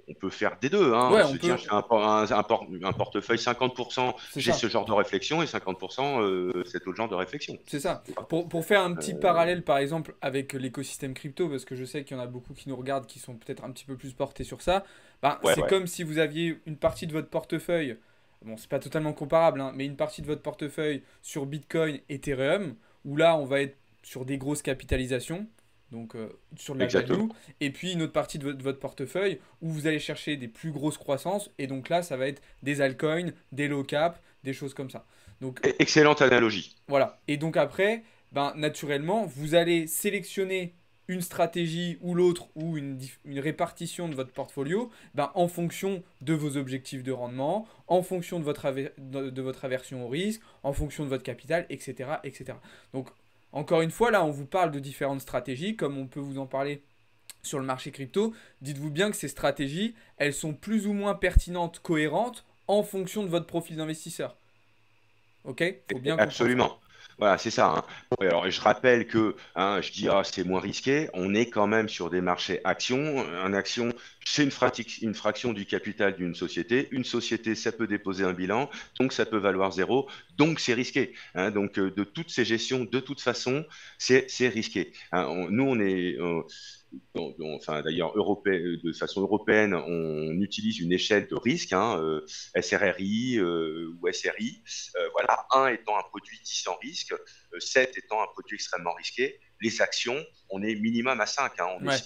on peut faire des deux, hein. Ouais, on Se dire, peut. je fais un portefeuille 50%, C'est j'ai ça. ce genre de réflexion et 50%, c'est autre genre de réflexion. C'est ça. Pour faire un petit Euh, parallèle, par exemple, avec l'écosystème crypto, parce que je sais qu'il y en a beaucoup qui nous regardent qui sont peut-être un petit peu plus portés sur ça, ben, ouais, c'est ouais, comme si vous aviez une partie de votre portefeuille, bon, c'est pas totalement comparable, hein, mais une partie de votre portefeuille sur Bitcoin, Ethereum, où là, on va être sur des grosses capitalisations, donc sur de la exactement. value, et puis une autre partie de votre portefeuille où vous allez chercher des plus grosses croissances, et donc là, ça va être des altcoins, des low cap, des choses comme ça. Donc Excellente analogie. voilà. Et donc après, ben, naturellement, vous allez sélectionner une stratégie ou l'autre ou une répartition de votre portfolio ben, en fonction de vos objectifs de rendement, en fonction de de votre aversion au risque, en fonction de votre capital, etc., etc. Donc, encore une fois, là, on vous parle de différentes stratégies, comme on peut vous en parler sur le marché crypto. Dites-vous bien que ces stratégies, elles sont plus ou moins pertinentes, cohérentes, en fonction de votre profil d'investisseur. Ok? Faut bien comprendre ça. Absolument. Voilà, c'est ça, hein. Ouais, alors, je rappelle que, hein, je dis, ah, c'est moins risqué. On est quand même sur des marchés actions. Un action, c'est une fraction du capital d'une société. Une société, ça peut déposer un bilan, donc ça peut valoir zéro, donc c'est risqué, hein. Donc, de toutes ces gestions, de toute façon, c'est risqué, hein. Nous, on est, enfin d'ailleurs de façon européenne, on utilise une échelle de risque, hein, SRRI ou SRI. Voilà, 1 étant un produit dit sans risque, 7 étant un produit extrêmement risqué. Les actions, on est minimum à 5, hein, on est Ouais.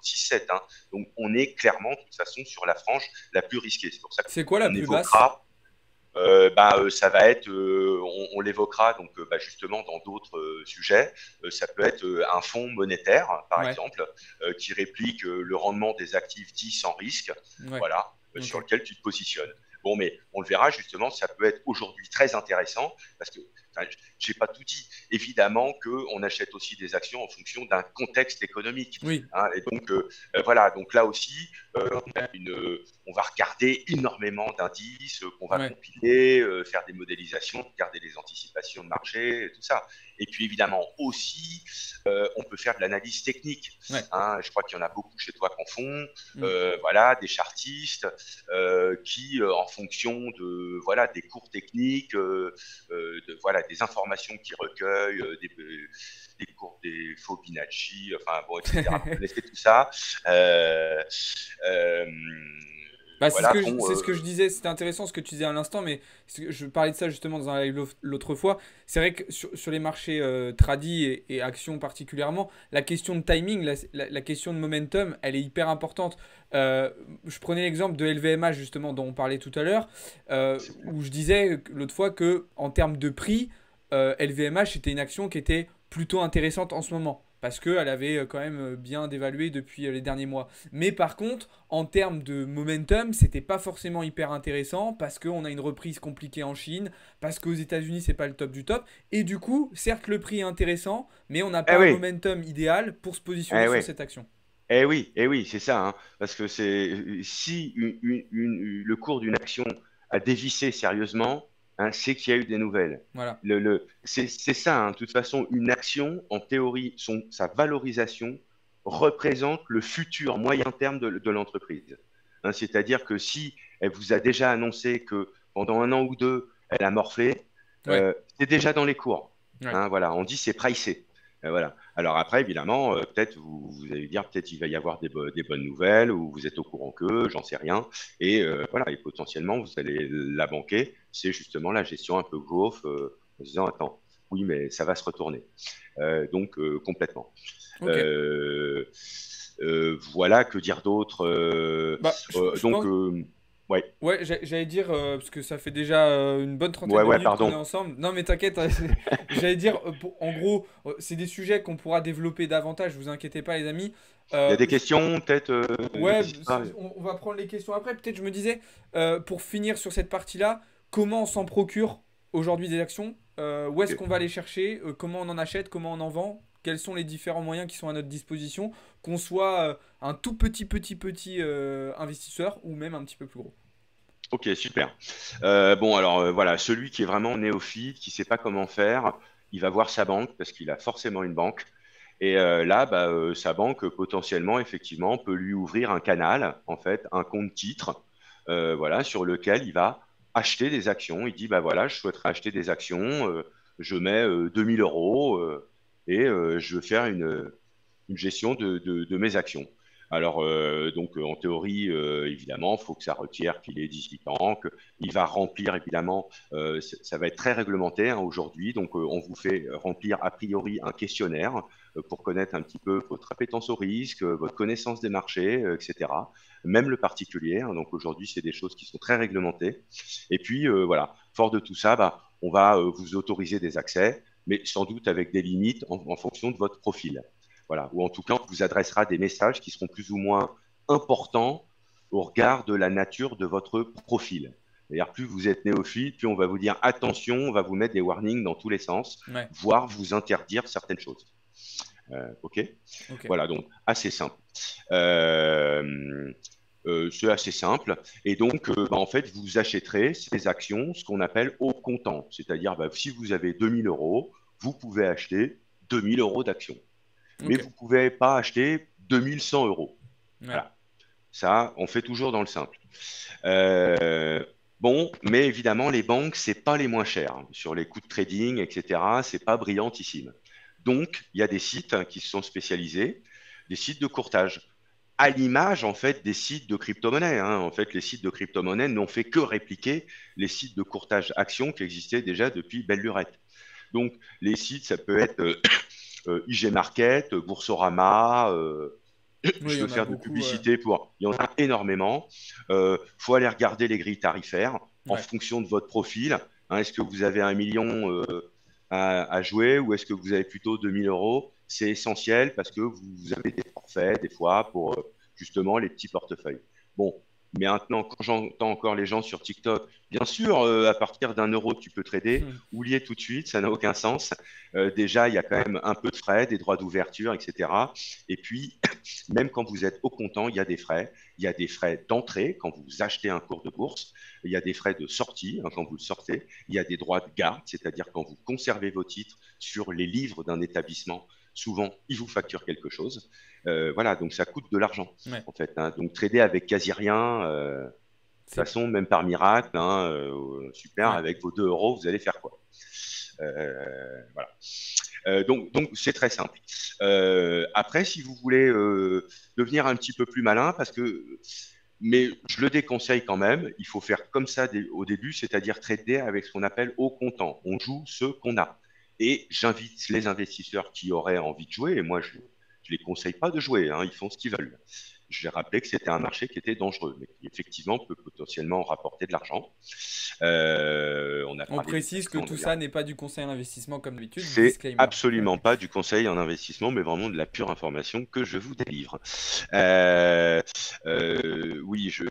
6-7. Hein. Donc on est clairement de toute façon sur la frange la plus risquée. C'est pour ça C'est quoi la qu'on plus basse? évoquera ça va être, on l'évoquera donc justement dans d'autres sujets. Ça peut être un fonds monétaire, par Ouais. exemple, qui réplique le rendement des actifs dits sans risque, Ouais. voilà, Ok. sur lequel tu te positionnes. Bon, mais on le verra justement, ça peut être aujourd'hui très intéressant parce que enfin, j'ai pas tout dit. Évidemment qu'on achète aussi des actions en fonction d'un contexte économique, Oui. hein, et donc voilà, donc là aussi, on va regarder énormément d'indices qu'on va Ouais. compiler, faire des modélisations, regarder les anticipations de marché, tout ça. Et puis évidemment aussi, on peut faire de l'analyse technique, Ouais. hein. Je crois qu'il y en a beaucoup chez toi qu'en font. Mm. Voilà, des chartistes qui, en fonction de voilà des cours techniques, voilà des informations qu'ils recueillent, des cours des Fibonacci, enfin bon, etc. Vous connaissez tout ça. Euh, Bah, voilà, c'est ce que je disais, c'était intéressant ce que tu disais à l'instant, mais je parlais de ça justement dans un live l'autre fois. C'est vrai que sur les marchés tradis et actions particulièrement, la question de timing, la question de momentum, elle est hyper importante. Je prenais l'exemple de LVMH justement dont on parlait tout à l'heure, c'est clair. où je disais l'autre fois que en termes de prix, LVMH était une action qui était plutôt intéressante en ce moment. Parce qu'elle avait quand même bien dévalué depuis les derniers mois. Mais par contre, en termes de momentum, c'était pas forcément hyper intéressant parce qu'on a une reprise compliquée en Chine, parce qu'aux États-Unis c'est pas le top du top. Et du coup, certes le prix est intéressant, mais on n'a Eh pas un oui, momentum idéal pour se positionner eh sur oui, cette action. eh oui, c'est ça, hein. Parce que si le cours d'une action a dévissé sérieusement, hein, c'est qu'il y a eu des nouvelles. Voilà. C'est ça, hein. De toute façon, une action, en théorie, sa valorisation représente le futur moyen terme de l'entreprise. Hein, c'est-à-dire que si elle vous a déjà annoncé que pendant un an ou deux, elle a morflé, Ouais. c'est déjà dans les cours. Ouais. Hein, voilà, on dit c'est pricé. Voilà. Alors après, évidemment, peut-être vous allez dire, peut-être il va y avoir des bonnes nouvelles ou vous êtes au courant que, j'en sais rien. Et voilà, et potentiellement, vous allez la banquer. C'est justement la gestion un peu growth en disant, attends, oui, mais ça va se retourner. Donc, complètement. Ok. Euh, voilà, que dire d'autre Bah, je donc, pense. ouais, Ouais, j'allais dire, parce que ça fait déjà une bonne trentaine ouais, de ouais, minutes qu'on est pardon. ensemble. Non, mais t'inquiète, j'allais dire, en gros, c'est des sujets qu'on pourra développer davantage, vous inquiétez pas, les amis. Il y a des Je questions, peut-être, Ouais, n'hésite pas. on va prendre les questions après. Peut-être je me disais, pour finir sur cette partie-là, comment on s'en procure aujourd'hui des actions? Où est-ce Ok. qu'on va les chercher? Comment on en achète? Comment on en vend? Quels sont les différents moyens qui sont à notre disposition? Qu'on soit un tout petit investisseur ou même un petit peu plus gros. Ok, super. Bon, alors voilà, celui qui est vraiment néophyte, qui ne sait pas comment faire, il va voir sa banque parce qu'il a forcément une banque. Et là, sa banque, potentiellement, effectivement, peut lui ouvrir un canal, en fait, un compte titre, voilà, sur lequel il va acheter des actions. Il dit, bah voilà, je souhaiterais acheter des actions, je mets 2000 euros et je veux faire une gestion de mes actions. Alors, donc, en théorie, évidemment, il faut que ça requiert qu'il ait 18 ans, qu'il va remplir, évidemment, ça va être très réglementé hein, aujourd'hui, donc on vous fait remplir a priori un questionnaire pour connaître un petit peu votre appétence au risque, votre connaissance des marchés, etc. Même le particulier, hein, donc aujourd'hui, c'est des choses qui sont très réglementées. Et puis, voilà, fort de tout ça, on va vous autoriser des accès, mais sans doute avec des limites en fonction de votre profil. Voilà. Ou en tout cas, on vous adressera des messages qui seront plus ou moins importants au regard de la nature de votre profil. C'est-à-dire, plus vous êtes néophyte, plus on va vous dire attention, on va vous mettre des warnings dans tous les sens, Ouais, voire vous interdire certaines choses. OK. ok. Voilà, donc assez simple. Euh, c'est assez simple. Et donc, en fait, vous achèterez ces actions, ce qu'on appelle au comptant. C'est-à-dire, si vous avez 2000 euros, vous pouvez acheter 2 000 € d'actions. Mais Ok. vous ne pouvez pas acheter 2 100 €. Ouais. Voilà. Ça, on fait toujours dans le simple. Euh, bon, mais évidemment, les banques, c'est pas les moins chers hein. Sur les coûts de trading, etc., c'est pas brillantissime. Donc, il y a des sites hein, qui se sont spécialisés, des sites de courtage, à l'image en fait des sites de crypto-monnaie. Hein. En fait, les sites de crypto-monnaie n'ont fait que répliquer les sites de courtage actions qui existaient déjà depuis belle lurette. Donc, les sites, ça peut être IG Market, Boursorama. Oui, il Je y veux en a faire de beaucoup. publicité pour. Il y en a énormément. Faut aller regarder les grilles tarifaires en Ouais. fonction de votre profil. Hein, est-ce que vous avez 1 million à jouer ou est-ce que vous avez plutôt 2 000 €? C'est essentiel parce que vous avez des forfaits des fois pour justement les petits portefeuilles. Bon, mais maintenant, quand j'entends encore les gens sur TikTok, bien sûr, à partir d'1 € tu peux trader, oubliez tout de suite, ça n'a aucun sens. Déjà, il y a quand même un peu de frais, des droits d'ouverture, etc. Et puis, même quand vous êtes au comptant, il y a des frais. Il y a des frais d'entrée quand vous achetez un cours de bourse. Il y a des frais de sortie hein, quand vous le sortez. Il y a des droits de garde, c'est-à-dire quand vous conservez vos titres sur les livres d'un établissement. Souvent, ils vous facturent quelque chose. Voilà, donc ça coûte de l'argent, Ouais. en fait. Hein. Donc, trader avec quasi rien, de toute C'est. façon, même par miracle, hein, super, Ouais. avec vos 2 €, vous allez faire quoi? Voilà. Donc c'est très simple. Après, si vous voulez devenir un petit peu plus malin, mais je le déconseille quand même, il faut faire comme ça au début, c'est-à-dire trader avec ce qu'on appelle au comptant. On joue ce qu'on a. Et j'invite les investisseurs qui auraient envie de jouer, et moi je ne les conseille pas de jouer, hein, ils font ce qu'ils veulent. Je vais rappeler que c'était un marché qui était dangereux, mais qui effectivement peut potentiellement rapporter de l'argent. On a On parlé des précise que actions tout d'ailleurs. ça n'est pas du conseil en investissement comme d'habitude. C'est Disclaimer. absolument pas du conseil en investissement, mais vraiment de la pure information que je vous délivre. Euh, oui, je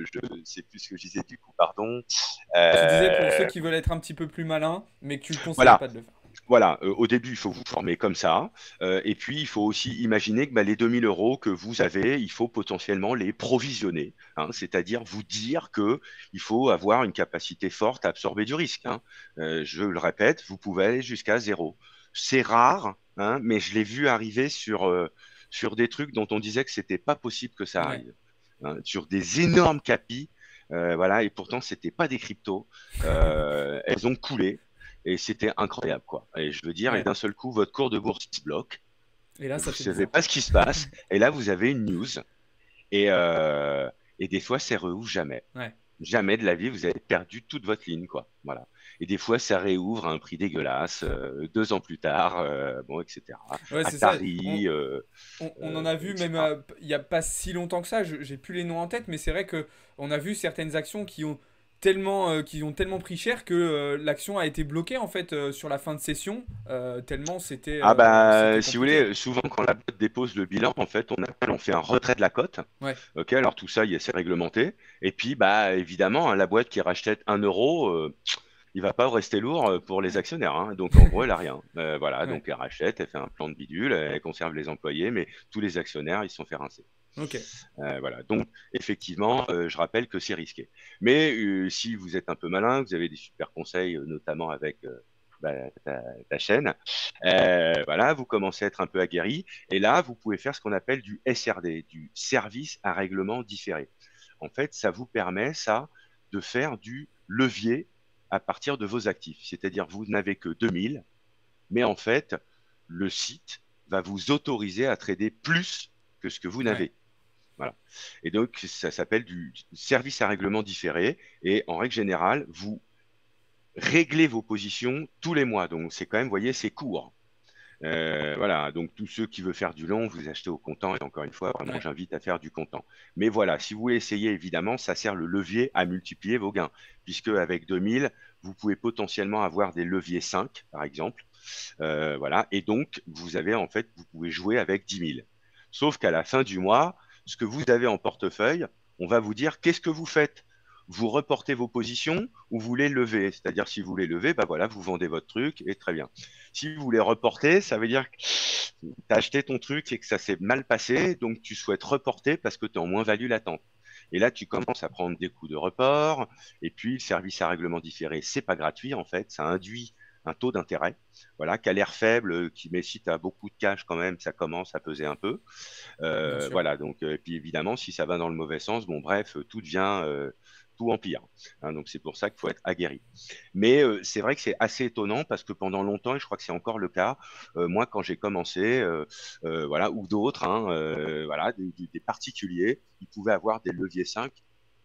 sais plus ce que je disais du coup, pardon. Tu disais pour ceux Euh, qui veulent être un petit peu plus malins, mais que tu ne conseillais voilà, pas de le faire. voilà. Au début, il faut vous former comme ça, et puis il faut aussi imaginer que bah, les 2 000 € que vous avez, il faut potentiellement les provisionner, hein, c'est-à-dire vous dire que il faut avoir une capacité forte à absorber du risque. Hein. Je le répète, vous pouvez aller jusqu'à zéro. C'est rare, hein, mais je l'ai vu arriver sur des trucs dont on disait que c'était pas possible que ça Ouais. arrive, hein, sur des énormes capis. Voilà, et pourtant, c'était pas des cryptos. Elles ont coulé. Et c'était incroyable, quoi. Et je veux dire, et Ouais. d'un seul coup, votre cours de bourse se bloque. Et là, Vous ça ne fait savez bizarre. pas ce qui se passe. Et là, vous avez une news. Et, euh, et des fois, c'est réouvre jamais. Ouais. Jamais de la vie, vous avez perdu toute votre ligne, quoi. Voilà. Et des fois, ça réouvre à un prix dégueulasse, 2 ans plus tard, bon, etc. Ouais, c'est ça. Atari, On en a vu même etc. il n'y a pas si longtemps que ça, j'ai plus les noms en tête, mais c'est vrai que on a vu certaines actions qui ont tellement pris cher que l'action a été bloquée en fait sur la fin de session, tellement c'était Ah bah, si vous compliqué. voulez, souvent quand la boîte dépose le bilan, en fait, on fait un retrait de la cote. Ouais, Ok, alors tout ça, c'est réglementé. Et puis, bah, évidemment, hein, la boîte qui rachète 1 €, il va pas rester lourd pour les actionnaires. Hein. Donc, en gros, elle a rien. Voilà, ouais, donc elle rachète, elle fait un plan de bidule, elle conserve les employés, mais tous les actionnaires, ils se sont fait rincer. ok. Voilà. Donc, effectivement, je rappelle que c'est risqué. Mais si vous êtes un peu malin, vous avez des super conseils, notamment avec bah, ta chaîne, voilà, vous commencez à être un peu aguerri. Et là, vous pouvez faire ce qu'on appelle du SRD, du service à règlement différé. En fait, ça vous permet, ça, de faire du levier à partir de vos actifs. C'est-à-dire, vous n'avez que 2 000, mais en fait, le site va vous autoriser à trader plus que ce que vous Ouais, n'avez. Voilà. Et donc, ça s'appelle du service à règlement différé. Et en règle générale, vous réglez vos positions tous les mois. Donc, c'est quand même, vous voyez, c'est court. Voilà, donc tous ceux qui veulent faire du long, vous achetez au comptant. Et encore une fois, vraiment, ouais, j'invite à faire du comptant. Mais voilà, si vous voulez essayer, évidemment, ça sert le levier à multiplier vos gains. Puisque avec 2 000, vous pouvez potentiellement avoir des leviers 5, par exemple. Voilà, et donc, vous avez en fait, vous pouvez jouer avec 10 000. Sauf qu'à la fin du mois, ce que vous avez en portefeuille, on va vous dire qu'est-ce que vous faites. Vous reportez vos positions ou vous les levez. C'est-à-dire, si vous voulez lever, bah voilà, vous vendez votre truc et très bien. Si vous voulez reporter, ça veut dire que tu as acheté ton truc et que ça s'est mal passé, donc tu souhaites reporter parce que tu es en moins-value latente. Et là, tu commences à prendre des coûts de report. Et puis, le service à règlement différé, c'est pas gratuit en fait. Ça induit un taux d'intérêt, voilà, qui a l'air faible, mais si tu as beaucoup de cash quand même, ça commence à peser un peu. Bien sûr. Voilà, donc, puis évidemment, si ça va dans le mauvais sens, bon, bref, tout devient, tout empire. Hein, donc c'est pour ça qu'il faut être aguerri. Mais c'est vrai que c'est assez étonnant parce que pendant longtemps, et je crois que c'est encore le cas, moi quand j'ai commencé, voilà, ou d'autres, hein, voilà, des particuliers, ils pouvaient avoir des leviers 5,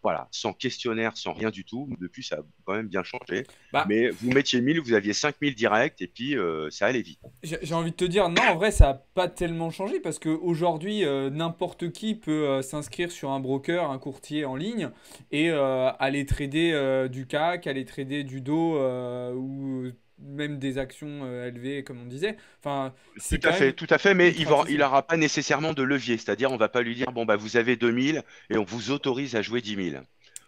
voilà, sans questionnaire, sans rien du tout. Depuis, ça a quand même bien changé. Bah, Mais vous mettiez 1000, vous aviez 5000 direct et puis ça allait vite. j'ai envie de te dire, non, en vrai, ça n'a pas tellement changé parce qu'aujourd'hui, n'importe qui peut s'inscrire sur un broker, un courtier en ligne et aller trader du CAC, aller trader du DO ou même des actions LV, comme on disait. Enfin, c'est quand même Tout à fait, mais ultra il accessible. n'aura pas nécessairement de levier. C'est-à-dire, on va pas lui dire, bon, bah, vous avez 2000 et on vous autorise à jouer 10 000.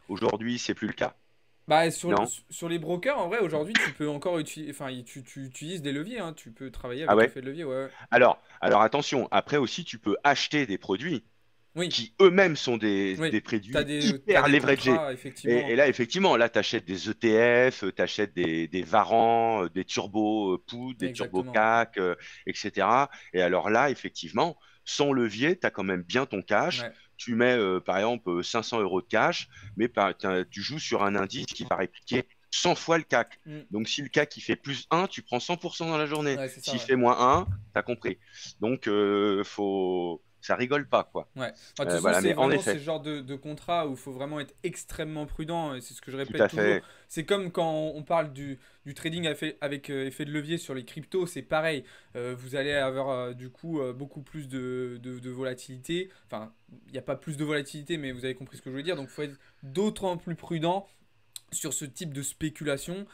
Aujourd'hui, c'est plus le cas. Bah, Non? sur les brokers, en vrai, aujourd'hui, tu peux encore utiliser, enfin, tu utilises des leviers, hein, tu peux travailler Ah avec ouais? effet de levier, ouais, ouais. Alors attention, après aussi, tu peux acheter des produits Oui, qui eux-mêmes sont oui, des t'as produits t'as hyper des leveragés. contrats, effectivement, Et là, effectivement, là, tu achètes des ETF, tu achètes des varants, des turbo poudres, des turbo exactement. CAC, etc. Et alors là, effectivement, sans levier, tu as quand même bien ton cash. Ouais. Tu mets, par exemple, 500 euros de cash, mais tu joues sur un indice qui va répliquer 100 fois le CAC. Mm. Donc, si le CAC il fait plus 1, tu prends 100% dans la journée. Ouais, c'est ça, S'il ouais. fait moins 1, tu as compris. Donc, ça rigole pas, quoi. Ouais. Enfin, de toute façon, Voilà, c'est mais en vraiment ce effet, genre de contrat où il faut vraiment être extrêmement prudent. Et c'est ce que je tout répète à toujours. fait. C'est comme quand on parle du trading avec effet de levier sur les cryptos, c'est pareil. Vous allez avoir du coup beaucoup plus de volatilité. Enfin, il n'y a pas plus de volatilité, mais vous avez compris ce que je veux dire. Donc, il faut être d'autant plus prudent sur ce type de spéculation.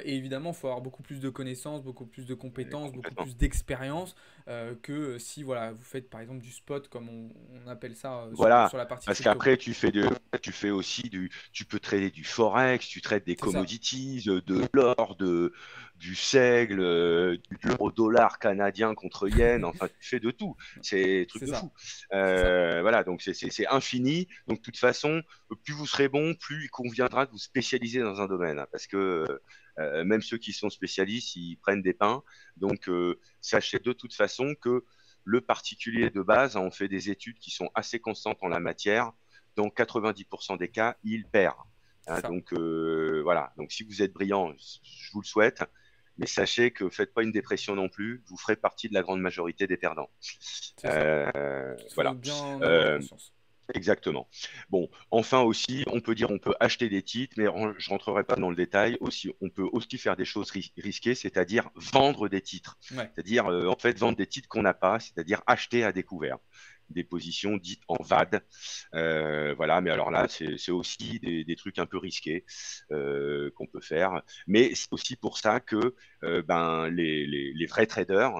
Et évidemment, il faut avoir beaucoup plus de connaissances, beaucoup plus de compétences, beaucoup Complètement. plus d'expérience que si voilà, vous faites par exemple du spot, comme on appelle ça Voilà, sur la partie parce crypto. qu'après, tu fais aussi tu peux trader du forex, tu trades des C'est ça, commodities, de l'or, du seigle, de l'euro-dollar canadien contre yen, enfin, tu fais de tout. C'est des trucs c'est de fou. ça, c'est ça. Voilà, donc c'est infini. Donc, de toute façon, plus vous serez bon, plus il conviendra de vous spécialiser dans un domaine, hein, parce que même ceux qui sont spécialistes, ils prennent des pains. Donc, sachez de toute façon que le particulier de base, hein, on fait des études qui sont assez constantes en la matière. Dans 90% des cas, il perd. C'est Hein, ça, donc voilà. Donc si vous êtes brillant, je vous le souhaite. Mais sachez que faites pas une dépression non plus. Vous ferez partie de la grande majorité des perdants. c'est ça. Il faut Voilà. bien en avoir Euh, conscience. Exactement. Bon, enfin aussi, on peut dire, on peut acheter des titres, mais je rentrerai pas dans le détail. Aussi, on peut aussi faire des choses risquées, c'est-à-dire vendre des titres. Ouais, C'est-à-dire, en fait, vendre des titres qu'on n'a pas, c'est-à-dire acheter à découvert. Des positions dites en VAD. Voilà, mais alors là, c'est aussi des trucs un peu risqués qu'on peut faire. Mais c'est aussi pour ça que ben, les vrais traders,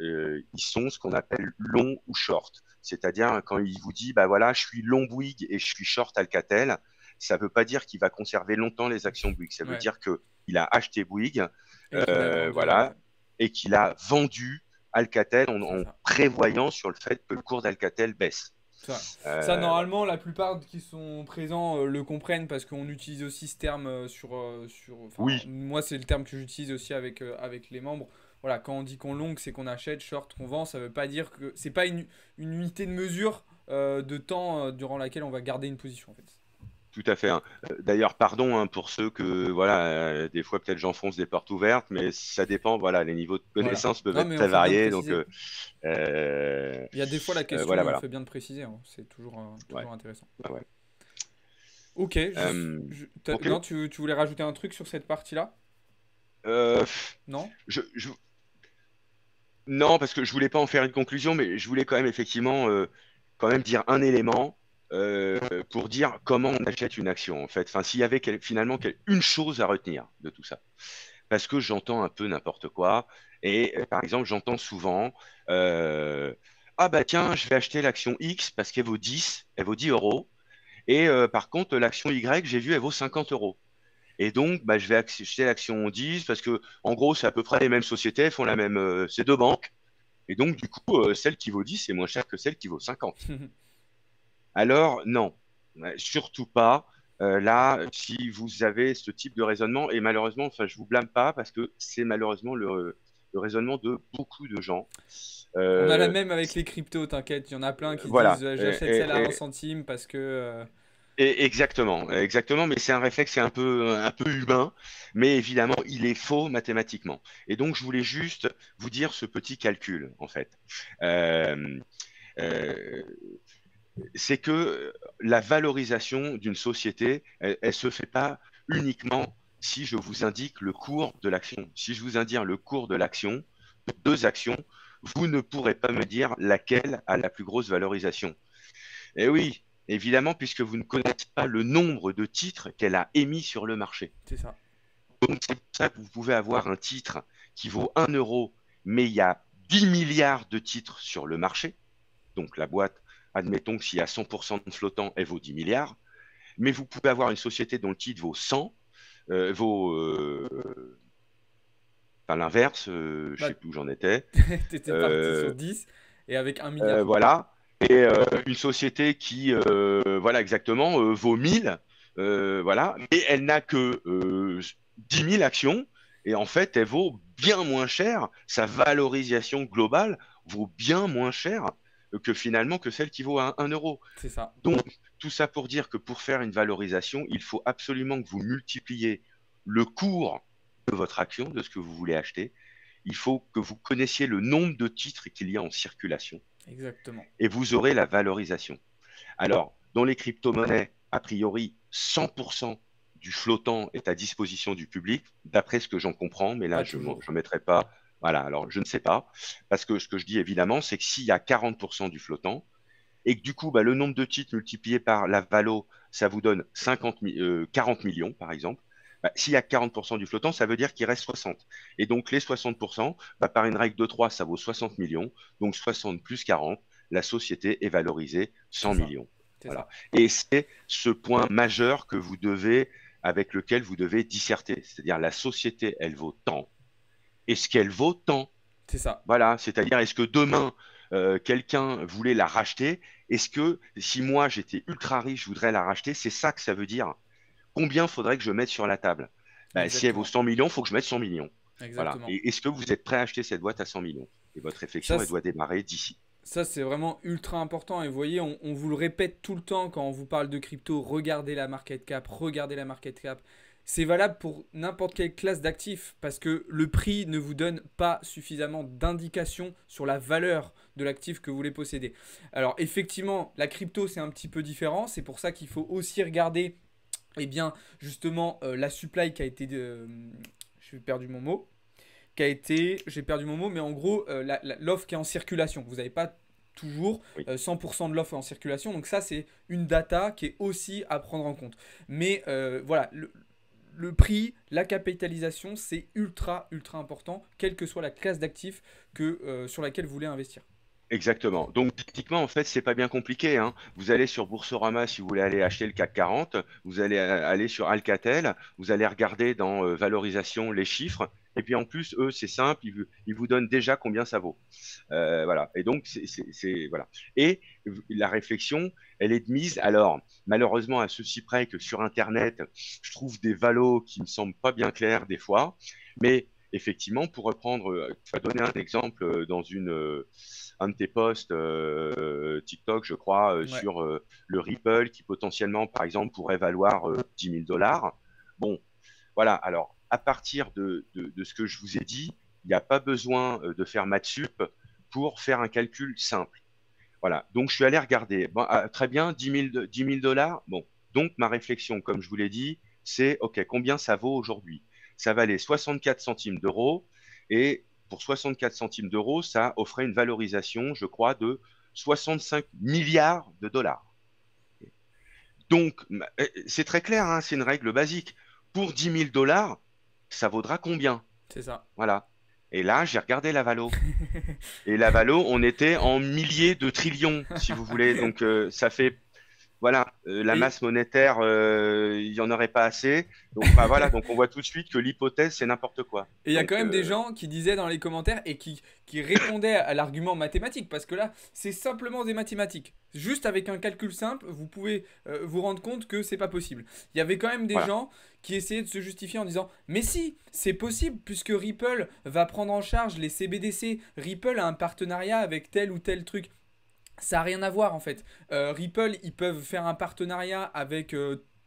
ils sont ce qu'on appelle long ou short. C'est-à-dire quand il vous dit, bah voilà, je suis long Bouygues et je suis short Alcatel, ça ne veut pas dire qu'il va conserver longtemps les actions Bouygues. Ça veut ouais. dire qu'il a acheté Bouygues, Et qu'il a vendu voilà, Alcatel. et qu'il a vendu Alcatel C'est en ça. prévoyant sur le fait que le cours d'Alcatel baisse. Ça, Voilà. normalement, la plupart qui sont présents le comprennent parce qu'on utilise aussi ce terme enfin, Oui, moi, c'est le terme que j'utilise aussi avec les membres. Voilà, quand on dit qu'on long, c'est qu'on achète, short, qu'on vend. Ça veut pas dire que c'est pas une unité de mesure de temps durant laquelle on va garder une position en fait. tout à fait. Hein. D'ailleurs, pardon hein, pour ceux que, voilà, des fois peut-être j'enfonce des portes ouvertes, mais ça dépend. Voilà, les niveaux de Voilà. connaissances peuvent Non, être mais on très fait bien de variés, donc préciser. euh, Il y a des fois la question, voilà, et on voilà. fait bien de préciser, hein. C'est toujours, Ouais, toujours intéressant. ouais, ouais. Ok, Ok. non, tu voulais rajouter un truc sur cette partie-là? Euh, Non? je, non, parce que je voulais pas en faire une conclusion, mais je voulais quand même effectivement quand même dire un élément euh, pour dire comment on achète une action en fait. Enfin, s'il y avait finalement une chose à retenir de tout ça, parce que j'entends un peu n'importe quoi et par exemple j'entends souvent ah bah tiens je vais acheter l'action X parce qu'elle vaut 10, elle vaut 10 euros et par contre l'action Y j'ai vu elle vaut 50 euros. Et donc, bah, je vais acheter l'action 10 parce que, en gros, c'est à peu près les mêmes sociétés, elles font la même, c'est deux banques. Et donc, du coup, celle qui vaut 10 c'est moins cher que celle qui vaut 50. Alors, non, surtout pas. Là, si vous avez ce type de raisonnement, et malheureusement, enfin, je vous blâme pas parce que c'est malheureusement le raisonnement de beaucoup de gens. On a la Euh, même avec les cryptos, t'inquiète. Il y en a plein qui disent voilà. j'achète celle à un centime parce que. Exactement, exactement, mais c'est un réflexe qui est un peu humain, mais évidemment, il est faux mathématiquement. Et donc, je voulais juste vous dire ce petit calcul, en fait. Euh, euh, c'est que la valorisation d'une société, elle se fait pas uniquement si je vous indique le cours de l'action. Si je vous indique le cours de l'action, de deux actions, vous ne pourrez pas me dire laquelle a la plus grosse valorisation. Et oui, évidemment, puisque vous ne connaissez pas le nombre de titres qu'elle a émis sur le marché. C'est ça. Donc, c'est pour ça que vous pouvez avoir un titre qui vaut 1 euro, mais il y a 10 milliards de titres sur le marché. Donc, la boîte, admettons que s'il y a 100% de flottant, elle vaut 10 milliards. Mais vous pouvez avoir une société dont le titre vaut 100, vaut, enfin l'inverse, je ne Bah, sais plus où j'en étais. t'étais parti sur Euh, 10 et avec 1 milliard. voilà. Et une société qui, voilà, exactement, vaut 1000, voilà, mais elle n'a que 10 000 actions, et en fait, elle vaut bien moins cher, sa valorisation globale vaut bien moins cher que finalement que celle qui vaut 1 euro. C'est ça. Donc, tout ça pour dire que pour faire une valorisation, il faut absolument que vous multipliez le cours de votre action, de ce que vous voulez acheter. Il faut que vous connaissiez le nombre de titres qu'il y a en circulation Exactement. et vous aurez la valorisation. Alors, dans les crypto-monnaies, a priori, 100% du flottant est à disposition du public, d'après ce que j'en comprends, mais là, Pas je ne toujours. mettrai pas. Voilà, alors je ne sais pas, parce que ce que je dis évidemment, c'est que s'il y a 40% du flottant, et que du coup, bah, le nombre de titres multiplié par la valo, ça vous donne 40 millions, par exemple. Bah, s'il y a 40% du flottant, ça veut dire qu'il reste 60. Et donc, les 60%, bah, par une règle de 3, ça vaut 60 millions. Donc, 60 plus 40, la société est valorisée C'est 100 ça. millions. C'est Voilà. ça. Et c'est ce point majeur que vous devez, avec lequel vous devez disserter. C'est-à-dire, la société, elle vaut tant. Est-ce qu'elle vaut tant? C'est ça. Voilà, c'est-à-dire, est-ce que demain, quelqu'un voulait la racheter? Est-ce que si moi, j'étais ultra riche, je voudrais la racheter? C'est ça que ça veut dire. Combien faudrait que je mette sur la table? Ben, si elle vaut Exactement. 100 millions, il faut que je mette 100 millions. Voilà. Exactement. Et est-ce que vous êtes prêt à acheter cette boîte à 100 millions? Et votre Ça, réflexion, elle doit démarrer d'ici. Ça, c'est vraiment ultra important. Et vous voyez, on vous le répète tout le temps quand on vous parle de crypto. Regardez la market cap, regardez la market cap. C'est valable pour n'importe quelle classe d'actifs parce que le prix ne vous donne pas suffisamment d'indications sur la valeur de l'actif que vous voulez posséder. Alors effectivement, la crypto c'est un petit peu différent. C'est pour ça qu'il faut aussi regarder, eh bien, justement, la supply qui a été... j'ai perdu mon mot qui a été, j'ai perdu mon mot, mais en gros, l'offre qui est en circulation. Vous n'avez pas toujours Oui, 100% de l'offre en circulation. Donc ça, c'est une data qui est aussi à prendre en compte. Mais voilà, le prix, la capitalisation, c'est ultra, ultra important, quelle que soit la classe d'actifs sur laquelle vous voulez investir. exactement. Donc, techniquement, en fait, c'est pas bien compliqué, hein. Vous allez sur Boursorama si vous voulez aller acheter le CAC 40. Vous allez aller sur Alcatel. Vous allez regarder dans valorisation les chiffres. Et puis en plus, eux, c'est simple, ils vous donnent déjà combien ça vaut. Voilà. Et donc, voilà. Et la réflexion, elle est de mise. Alors, malheureusement, à ceci près que sur Internet, je trouve des valos qui me semblent pas bien clairs des fois. Mais effectivement, pour reprendre, tu vas donner un exemple dans un de tes posts TikTok, je crois, Ouais, sur le Ripple qui potentiellement, par exemple, pourrait valoir 10 000 dollars. Bon, voilà. Alors, à partir de ce que je vous ai dit, il n'y a pas besoin de faire maths sup pour faire un calcul simple. Voilà. Donc, je suis allé regarder. Bon, très bien, 10 000 dollars. Bon. Donc, ma réflexion, comme je vous l'ai dit, c'est OK, combien ça vaut aujourd'hui? Ça valait 64 centimes d'euros. Et pour 64 centimes d'euros, ça offrait une valorisation, je crois, de 65 milliards de dollars. Donc, c'est très clair, hein, c'est une règle basique. Pour 10 000 dollars, ça vaudra combien? c'est ça. Voilà. Et là, j'ai regardé la valo. Et la valo, on était en milliers de trillions, si vous voulez. Donc, ça fait voilà, la Et masse monétaire, il y en aurait pas assez. Donc, bah, voilà, donc on voit tout de suite que l'hypothèse, c'est n'importe quoi. Et il y a quand Donc, même des gens qui disaient dans les commentaires et qui répondaient à l'argument mathématique, parce que là, c'est simplement des mathématiques. Juste avec un calcul simple, vous pouvez vous rendre compte que c'est pas possible. Il y avait quand même des voilà. gens qui essayaient de se justifier en disant mais si, c'est possible puisque Ripple va prendre en charge les CBDC. Ripple a un partenariat avec tel ou tel truc. Ça n'a rien à voir en fait. Ripple, ils peuvent faire un partenariat avec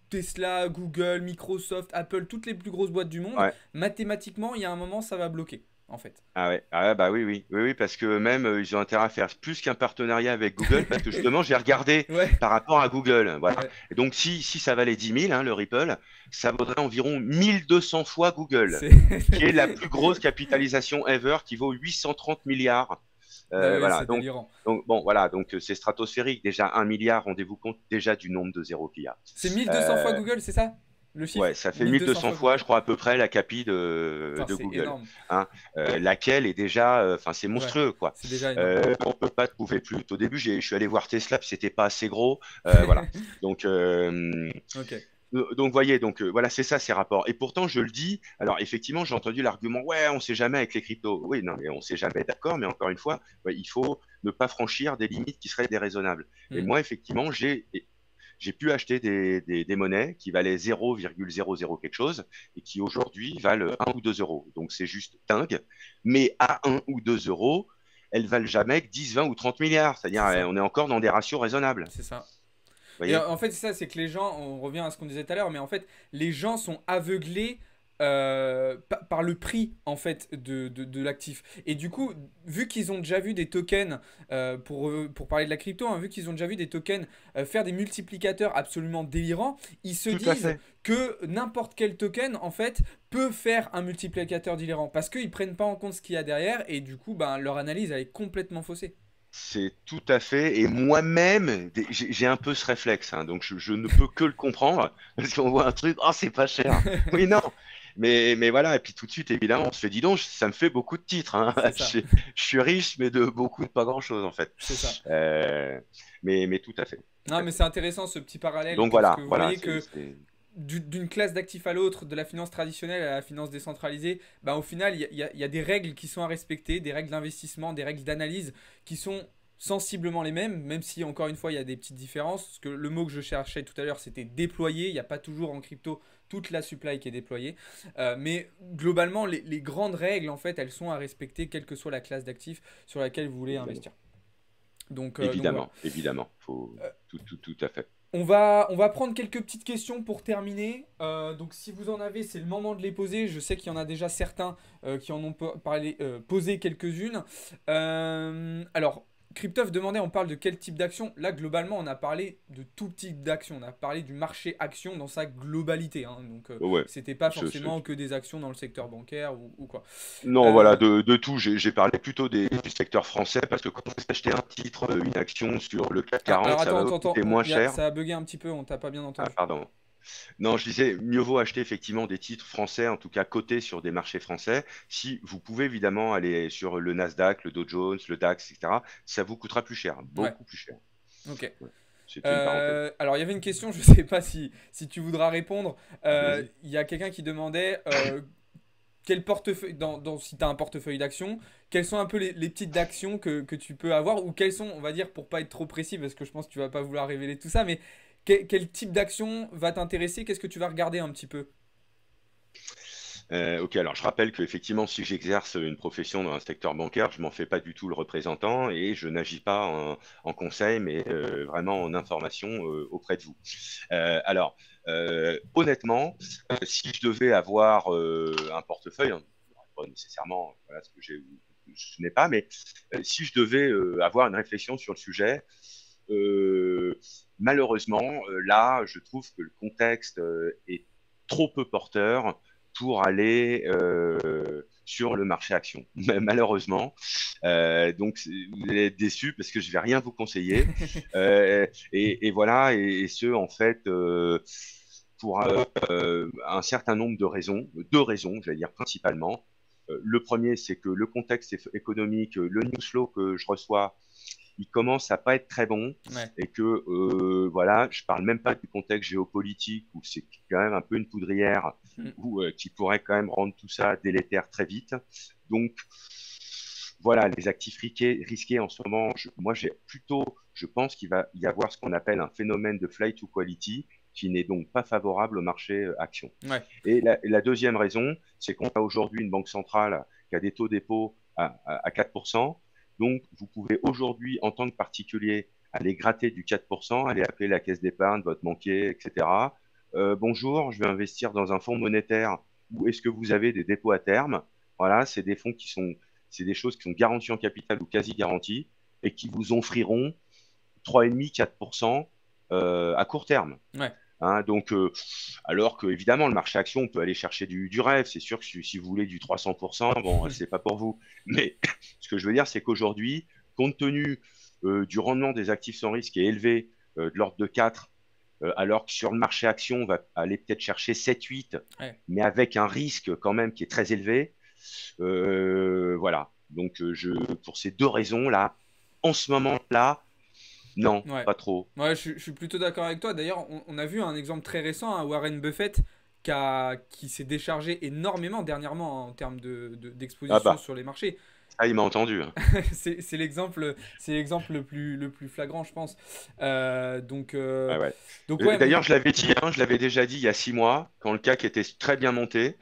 Tesla, Google, Microsoft, Apple, toutes les plus grosses boîtes du monde. Ouais. Mathématiquement, il y a un moment, ça va bloquer en fait. Ah ouais, bah oui, oui, oui, oui, parce que même ils ont intérêt à faire plus qu'un partenariat avec Google, parce que justement, j'ai regardé Ouais, par rapport à Google, voilà. ouais. Et donc, si ça valait 10 000, hein, le Ripple, ça vaudrait environ 1200 fois Google, C'est. qui est la plus grosse capitalisation ever, qui vaut 830 milliards. Ah ouais, Voilà, c'est délirant. donc bon, voilà, donc c'est stratosphérique. Déjà 1 milliard, rendez-vous compte déjà du nombre de zéros qu'il y a. C'est 1200 fois Euh, Google, c'est ça? Le Ouais, chiffre? ça fait 1200 1200 fois fois, Google. je crois, à peu près la capi de, Putain, de c'est Google, énorme. hein. Laquelle est déjà, enfin, c'est Ouais, monstrueux, quoi. c'est déjà énorme. On peut pas trouver plus. Au début, je suis allé voir Tesla, puis c'était pas assez gros, voilà. Donc, Ok. voyez, voilà, c'est ça ces rapports. Et pourtant, je le dis. Alors, effectivement, j'ai entendu l'argument, ouais, on sait jamais avec les cryptos. Oui, non, mais on sait jamais, d'accord. Mais encore une fois, ouais, il faut ne pas franchir des limites qui seraient déraisonnables. Et Hmm. moi, effectivement, j'ai pu acheter des monnaies qui valaient 0,00 quelque chose et qui aujourd'hui valent 1 ou 2 euros. Donc c'est juste dingue. Mais à 1 ou 2 euros, elles valent jamais que 10, 20 ou 30 milliards. C'est-à-dire, C'est ça. on est encore dans des ratios raisonnables. C'est ça. Vous Et voyez? en fait, c'est ça, c'est que les gens, on revient à ce qu'on disait tout à l'heure, mais en fait, les gens sont aveuglés par le prix en fait de l'actif. Et du coup, vu qu'ils ont déjà vu des tokens, pour parler de la crypto, hein, vu qu'ils ont déjà vu des tokens faire des multiplicateurs absolument délirants, ils se Tout à disent fait. que n'importe quel token en fait peut faire un multiplicateur délirant parce qu'ils prennent pas en compte ce qu'il y a derrière et du coup, ben, leur analyse elle est complètement faussée. C'est tout à fait. Et moi-même, j'ai un peu ce réflexe, hein, donc je ne peux que le comprendre parce qu'on voit un truc, oh, c'est pas cher. Oui, non. Mais voilà, et puis tout de suite, évidemment, on se fait, dis donc, ça me fait beaucoup de titres, hein. C'est ça, Je suis riche, mais de beaucoup de pas grand-chose, en fait. c'est ça. Euh, mais tout à fait. Tout Non, à mais fait. c'est intéressant ce petit parallèle Donc parce que voilà, vous voilà, voyez que d'une classe d'actifs à l'autre, de la finance traditionnelle à la finance décentralisée, bah, au final, il y a des règles qui sont à respecter, des règles d'investissement, des règles d'analyse qui sont sensiblement les mêmes, même si encore une fois il y a des petites différences. Parce que le mot que je cherchais tout à l'heure c'était déployer. Il n'y a pas toujours en crypto toute la supply qui est déployée. Mais globalement, les grandes règles en fait elles sont à respecter quelle que soit la classe d'actifs sur laquelle vous voulez évidemment, investir. Donc voilà. évidemment, évidemment, faut tout à fait. On va prendre quelques petites questions pour terminer. Donc si vous en avez, c'est le moment de les poser. Je sais qu'il y en a déjà certains qui en ont posé quelques-unes. Alors, Cryptof demandait, on parle de quel type d'action? Là, globalement, on a parlé de tout type d'action. On a parlé du marché action dans sa globalité, hein. Donc, Ouais, c'était pas je, je- forcément que des actions dans le secteur bancaire ou quoi. non, voilà, Euh, de tout. J'ai parlé plutôt du secteur français parce que quand vous achetez un titre, une action sur le CAC alors 40, ça attends, va vous attends, attends. coûter moins cher. Ça a bugué un petit peu, on t'a pas bien Ah, entendu. pardon. Non, je disais, mieux vaut acheter effectivement des titres français, en tout cas cotés sur des marchés français. Si vous pouvez évidemment aller sur le Nasdaq, le Dow Jones, le DAX, etc., ça vous coûtera plus cher, Ouais, beaucoup plus cher. ok. Ouais. C'était une parenthèse. Alors, il y avait une question, je ne sais pas si tu voudras répondre. Allez-y. Il y a quelqu'un qui demandait quel portefeuille, si tu as un portefeuille d'actions, quelles sont un peu les petites d'actions que tu peux avoir, ou quelles sont, on va dire, pour pas être trop précis, parce que je pense que tu vas pas vouloir révéler tout ça, mais quel type d'action va t'intéresser? Qu'est-ce que tu vas regarder un petit peu? Ok, alors je rappelle qu'effectivement, si j'exerce une profession dans un secteur bancaire, je m'en fais pas du tout le représentant et je n'agis pas en conseil, mais vraiment en information auprès de vous. Alors, honnêtement, si je devais avoir un portefeuille, hein, pas nécessairement voilà, ce que je n'ai pas, mais si je devais avoir une réflexion sur le sujet, euh, malheureusement, là, je trouve que le contexte est trop peu porteur pour aller sur le marché action. Malheureusement. Donc, vous allez être déçus parce que je vais rien vous conseiller. Et voilà, et ce, en fait, pour un certain nombre de raisons, deux raisons, j'allais dire principalement. Le premier, c'est que le contexte économique, le news flow que je reçois il commence à pas être très bon Ouais. et que voilà, je parle même pas du contexte géopolitique où c'est quand même un peu une poudrière Mm. ou qui pourrait quand même rendre tout ça délétère très vite. Donc voilà, les actifs risqués en ce moment, moi j'ai plutôt, je pense qu'il va y avoir ce qu'on appelle un phénomène de flight to quality qui n'est donc pas favorable au marché action. Ouais. Et la deuxième raison, c'est qu'on a aujourd'hui une banque centrale qui a des taux dépôt à 4%. Donc, vous pouvez aujourd'hui, en tant que particulier, aller gratter du 4%, aller appeler la caisse d'épargne, votre banquier, etc. Bonjour, je vais investir dans un fonds monétaire. Ou est-ce que vous avez des dépôts à terme? Voilà, c'est des fonds qui sont, c'est des choses qui sont garanties en capital ou quasi garanties et qui vous offriront 3,5-4% à court terme. Ouais. Hein, donc, alors que évidemment, le marché action, on peut aller chercher du rêve. C'est sûr que si vous voulez du 300%, bon, c'est pas pour vous. Mais ce que je veux dire, c'est qu'aujourd'hui, compte tenu du rendement des actifs sans risque qui est élevé de l'ordre de 4, alors que sur le marché action, on va aller peut-être chercher 7-8, Ouais. mais avec un risque quand même qui est très élevé. Voilà. Donc, pour ces deux raisons-là, en ce moment-là, non, Ouais. pas trop. Ouais, je suis plutôt d'accord avec toi. D'ailleurs, on a vu un exemple très récent, hein, Warren Buffett, qui s'est déchargé énormément dernièrement, hein, en termes Ah d'exposition bah, sur les marchés. ça, il m'a entendu. Hein. C'est l'exemple le plus flagrant, je pense. Donc, Ouais, ouais. ouais. D'ailleurs, je l'avais dit, hein, je l'avais déjà dit il y a 6 mois, quand le CAC était très bien monté,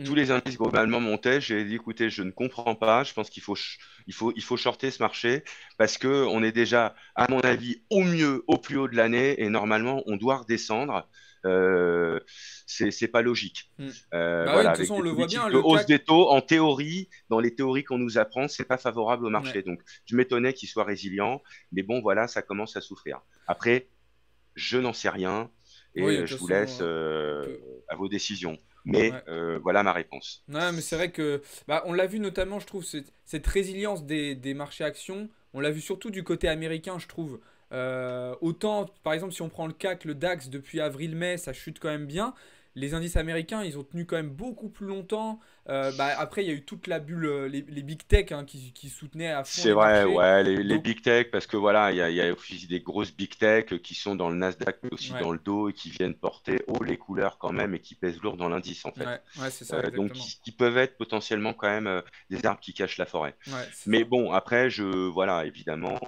tous Mm, les indices globalement montaient. J'ai dit, écoutez, je ne comprends pas. Je pense qu'il faut shorter ce marché parce que on est déjà, à mon avis, au mieux, au plus haut de l'année et normalement, on doit redescendre. Euh, c'est pas logique. mm. Bah oui, de Voilà, toute avec façon, on des le voit politiques bien, de le hausse CAC. des taux, en théorie, dans les théories qu'on nous apprend, c'est pas favorable au Ouais. marché. Donc, je m'étonnais qu'il soit résilient, mais bon, voilà, ça commence à souffrir. Après, je n'en sais rien et Oui, de toute je vous façon, laisse on peut. à vos décisions. Mais Ouais. voilà ma réponse. Ouais, mais c'est vrai que bah, on l'a vu notamment, je trouve, cette résilience des marchés actions, on l'a vu surtout du côté américain, je trouve. Autant, par exemple, si on prend le CAC, le DAX, depuis avril-mai, ça chute quand même bien. Les indices américains, ils ont tenu quand même beaucoup plus longtemps. Bah, après, il y a eu toute la bulle, les big tech, hein, qui soutenaient à fond C'est les vrai, marchés. ouais, les Donc, big tech, parce que voilà, il y a aussi des grosses big tech qui sont dans le Nasdaq, mais aussi ouais, dans le dos et qui viennent porter haut les couleurs quand même et qui pèsent lourd dans l'indice en fait. ouais, ouais, c'est ça, Donc, exactement. qui peuvent être potentiellement quand même des arbres qui cachent la forêt. Ouais, c'est Mais ça. bon, après, voilà, évidemment,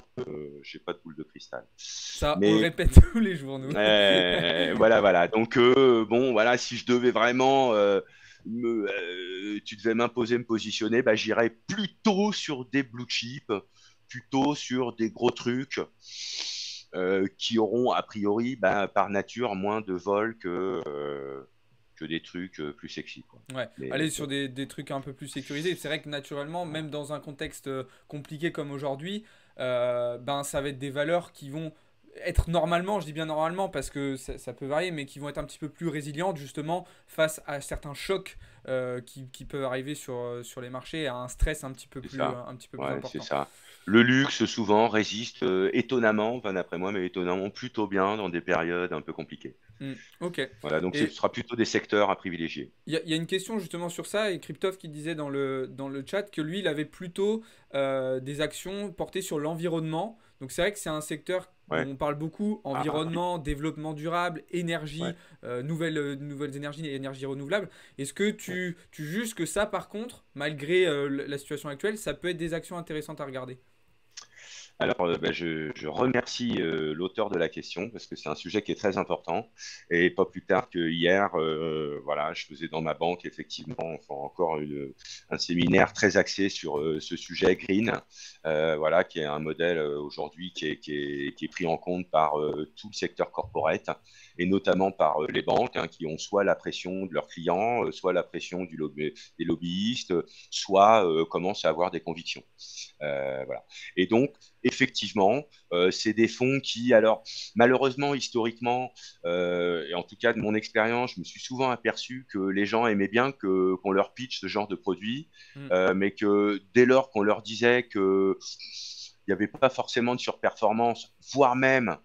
j'ai pas de boule de cristal. Ça, on le Mais répète tous les jours, nous. voilà, voilà. Donc, bon, voilà, si je devais vraiment, tu devais m'imposer, me positionner, bah, j'irais plutôt sur des blue chips, plutôt sur des gros trucs qui auront, a priori, bah, par nature, moins de vol que des trucs plus sexy, quoi. Ouais, Mais aller sur des trucs un peu plus sécurisés. C'est vrai que naturellement, même dans un contexte compliqué comme aujourd'hui, ben ça va être des valeurs qui vont être normalement, je dis bien normalement parce que ça peut varier, mais qui vont être un petit peu plus résilientes justement face à certains chocs qui peuvent arriver sur les marchés, à un stress c'est ça. un petit peu plus Ouais, c'est important. ça. Le luxe, souvent, résiste étonnamment, enfin, d'après moi, mais étonnamment plutôt bien dans des périodes un peu compliquées. Hmm, ok. Voilà, donc ce Et sera plutôt des secteurs à privilégier. il y a une question justement sur ça, et Cryptov qui disait dans le chat que lui, il avait plutôt des actions portées sur l'environnement. Donc c'est vrai que c'est un secteur dont Ouais. on parle beaucoup, Ah oui. environnement, développement durable, Ouais. énergie, nouvelles énergies et énergies renouvelables. Est-ce que Ouais. tu juges que ça, par contre, malgré la situation actuelle, ça peut être des actions intéressantes à regarder? Alors, bah, je remercie l'auteur de la question parce que c'est un sujet qui est très important. Et pas plus tard que hier, voilà, je faisais dans ma banque effectivement enfin, encore un séminaire très axé sur ce sujet green, voilà, qui est un modèle aujourd'hui qui est pris en compte par tout le secteur corporate et notamment par les banques hein, qui ont soit la pression de leurs clients, soit la pression des lobbyistes, soit commencent à avoir des convictions. Voilà. Et donc, effectivement, c'est des fonds qui, alors, malheureusement, historiquement, et en tout cas de mon expérience, je me suis souvent aperçu que les gens aimaient bien qu'on leur pitch ce genre de produit, Hmm, mais que dès lors qu'on leur disait que il n'y avait pas forcément de surperformance, voire même,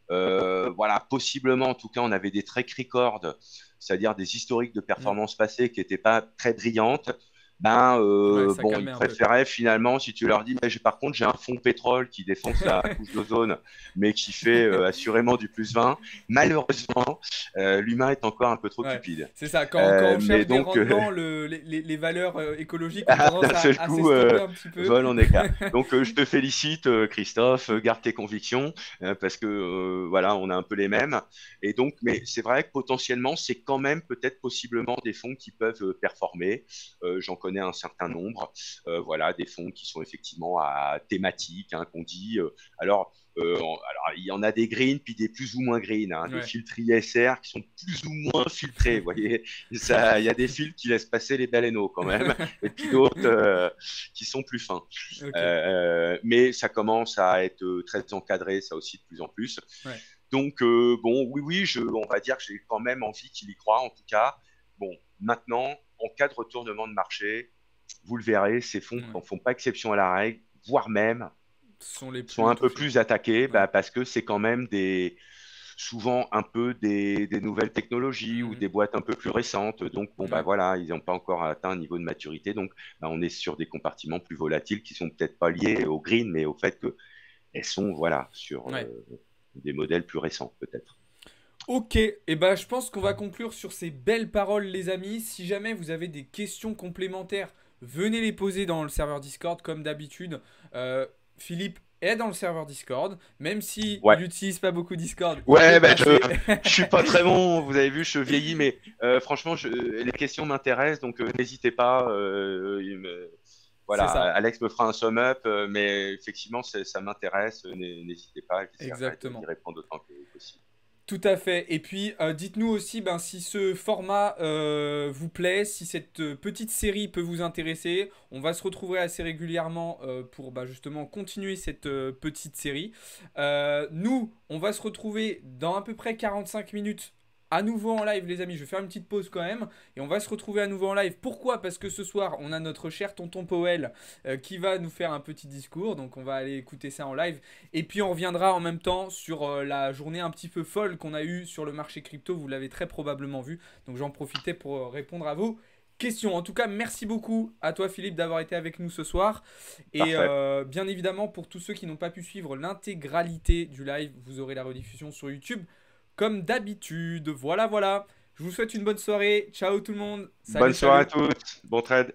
voilà, possiblement, en tout cas, on avait des track records, c'est-à-dire des historiques de hmm, performance passées qui n'étaient pas très brillantes. ben Ouais, ça bon, ils calmait un peu. préféraient finalement, si tu leur dis, mais par contre, j'ai un fond de pétrole qui défonce la couche d'ozone, mais qui fait assurément du plus 20. Malheureusement, l'humain est encore un peu trop Ouais, cupide. c'est ça. Quand on Mais cherche des donc, rendements, les valeurs écologiques ont tendance d'un seul à coup, s'estomper un petit peu. vol en écart. Donc, je te félicite, Christophe, garde tes convictions, parce que voilà, on a un peu les mêmes. Et donc, mais c'est vrai que potentiellement, c'est quand même peut-être possiblement des fonds qui peuvent performer. J'en connais un certain nombre. Voilà, des fonds qui sont effectivement à thématique, hein, qu'on dit. Alors, il y en a des green, puis des plus ou moins green, hein, des Ouais. filtres ISR qui sont plus ou moins filtrés. Vous voyez, ça, il y a des filtres qui laissent passer les baleineaux quand même, et puis d'autres qui sont plus fins. Ok. Mais ça commence à être très encadré, ça aussi de plus en plus. Ouais. Donc, bon, oui, oui, on va dire que j'ai quand même envie qu'il y croit, en tout cas. Bon, maintenant, en cas de retournement de marché, vous le verrez, ces fonds Ouais. n'en font pas exception à la règle, voire même Ce sont les sont plus un peu touchés. plus attaqués, Ouais. bah, parce que c'est quand même souvent un peu des nouvelles technologies ou Mhm. des boîtes un peu plus récentes. Donc, bon, bah Ouais. voilà, ils n'ont pas encore atteint un niveau de maturité. Donc, bah, on est sur des compartiments plus volatiles qui sont peut-être pas liés au green, mais au fait qu'elles sont, voilà, sur Ouais. des modèles plus récents, peut-être. Ok, et ben je pense qu'on va conclure sur ces belles paroles les amis. Si jamais vous avez des questions complémentaires, venez les poser dans le serveur Discord comme d'habitude. Philippe est dans le serveur Discord, même si Ouais. il n'utilise pas beaucoup Discord, il peut Ouais, ben passer. je suis pas très bon, vous avez vu, je vieillis, mais franchement, les questions m'intéressent, donc n'hésitez pas. C'est Voilà, ça, Alex me fera un sum up, mais effectivement, ça m'intéresse. N'hésitez pas, j'essaierai d'y exactement. répondre autant que possible. Tout à fait. Et puis, dites-nous aussi ben, si ce format vous plaît, si cette petite série peut vous intéresser. On va se retrouver assez régulièrement pour bah, justement continuer cette petite série. Nous, on va se retrouver dans à peu près 45 minutes à nouveau en live, les amis. Je vais faire une petite pause quand même. Et on va se retrouver à nouveau en live. Pourquoi? Parce que ce soir, on a notre cher tonton Powell qui va nous faire un petit discours. Donc, on va aller écouter ça en live. Et puis on reviendra en même temps sur la journée un petit peu folle qu'on a eue sur le marché crypto, vous l'avez très probablement vu. Donc j'en profitais pour répondre à vos questions. En tout cas, merci beaucoup à toi Philippe d'avoir été avec nous ce soir. Et Parfait. bien évidemment, pour tous ceux qui n'ont pas pu suivre l'intégralité du live, vous aurez la rediffusion sur YouTube comme d'habitude. Voilà, voilà. Je vous souhaite une bonne soirée. Ciao tout le monde. Salut, Bonne soirée à salut. tous. Bon trade.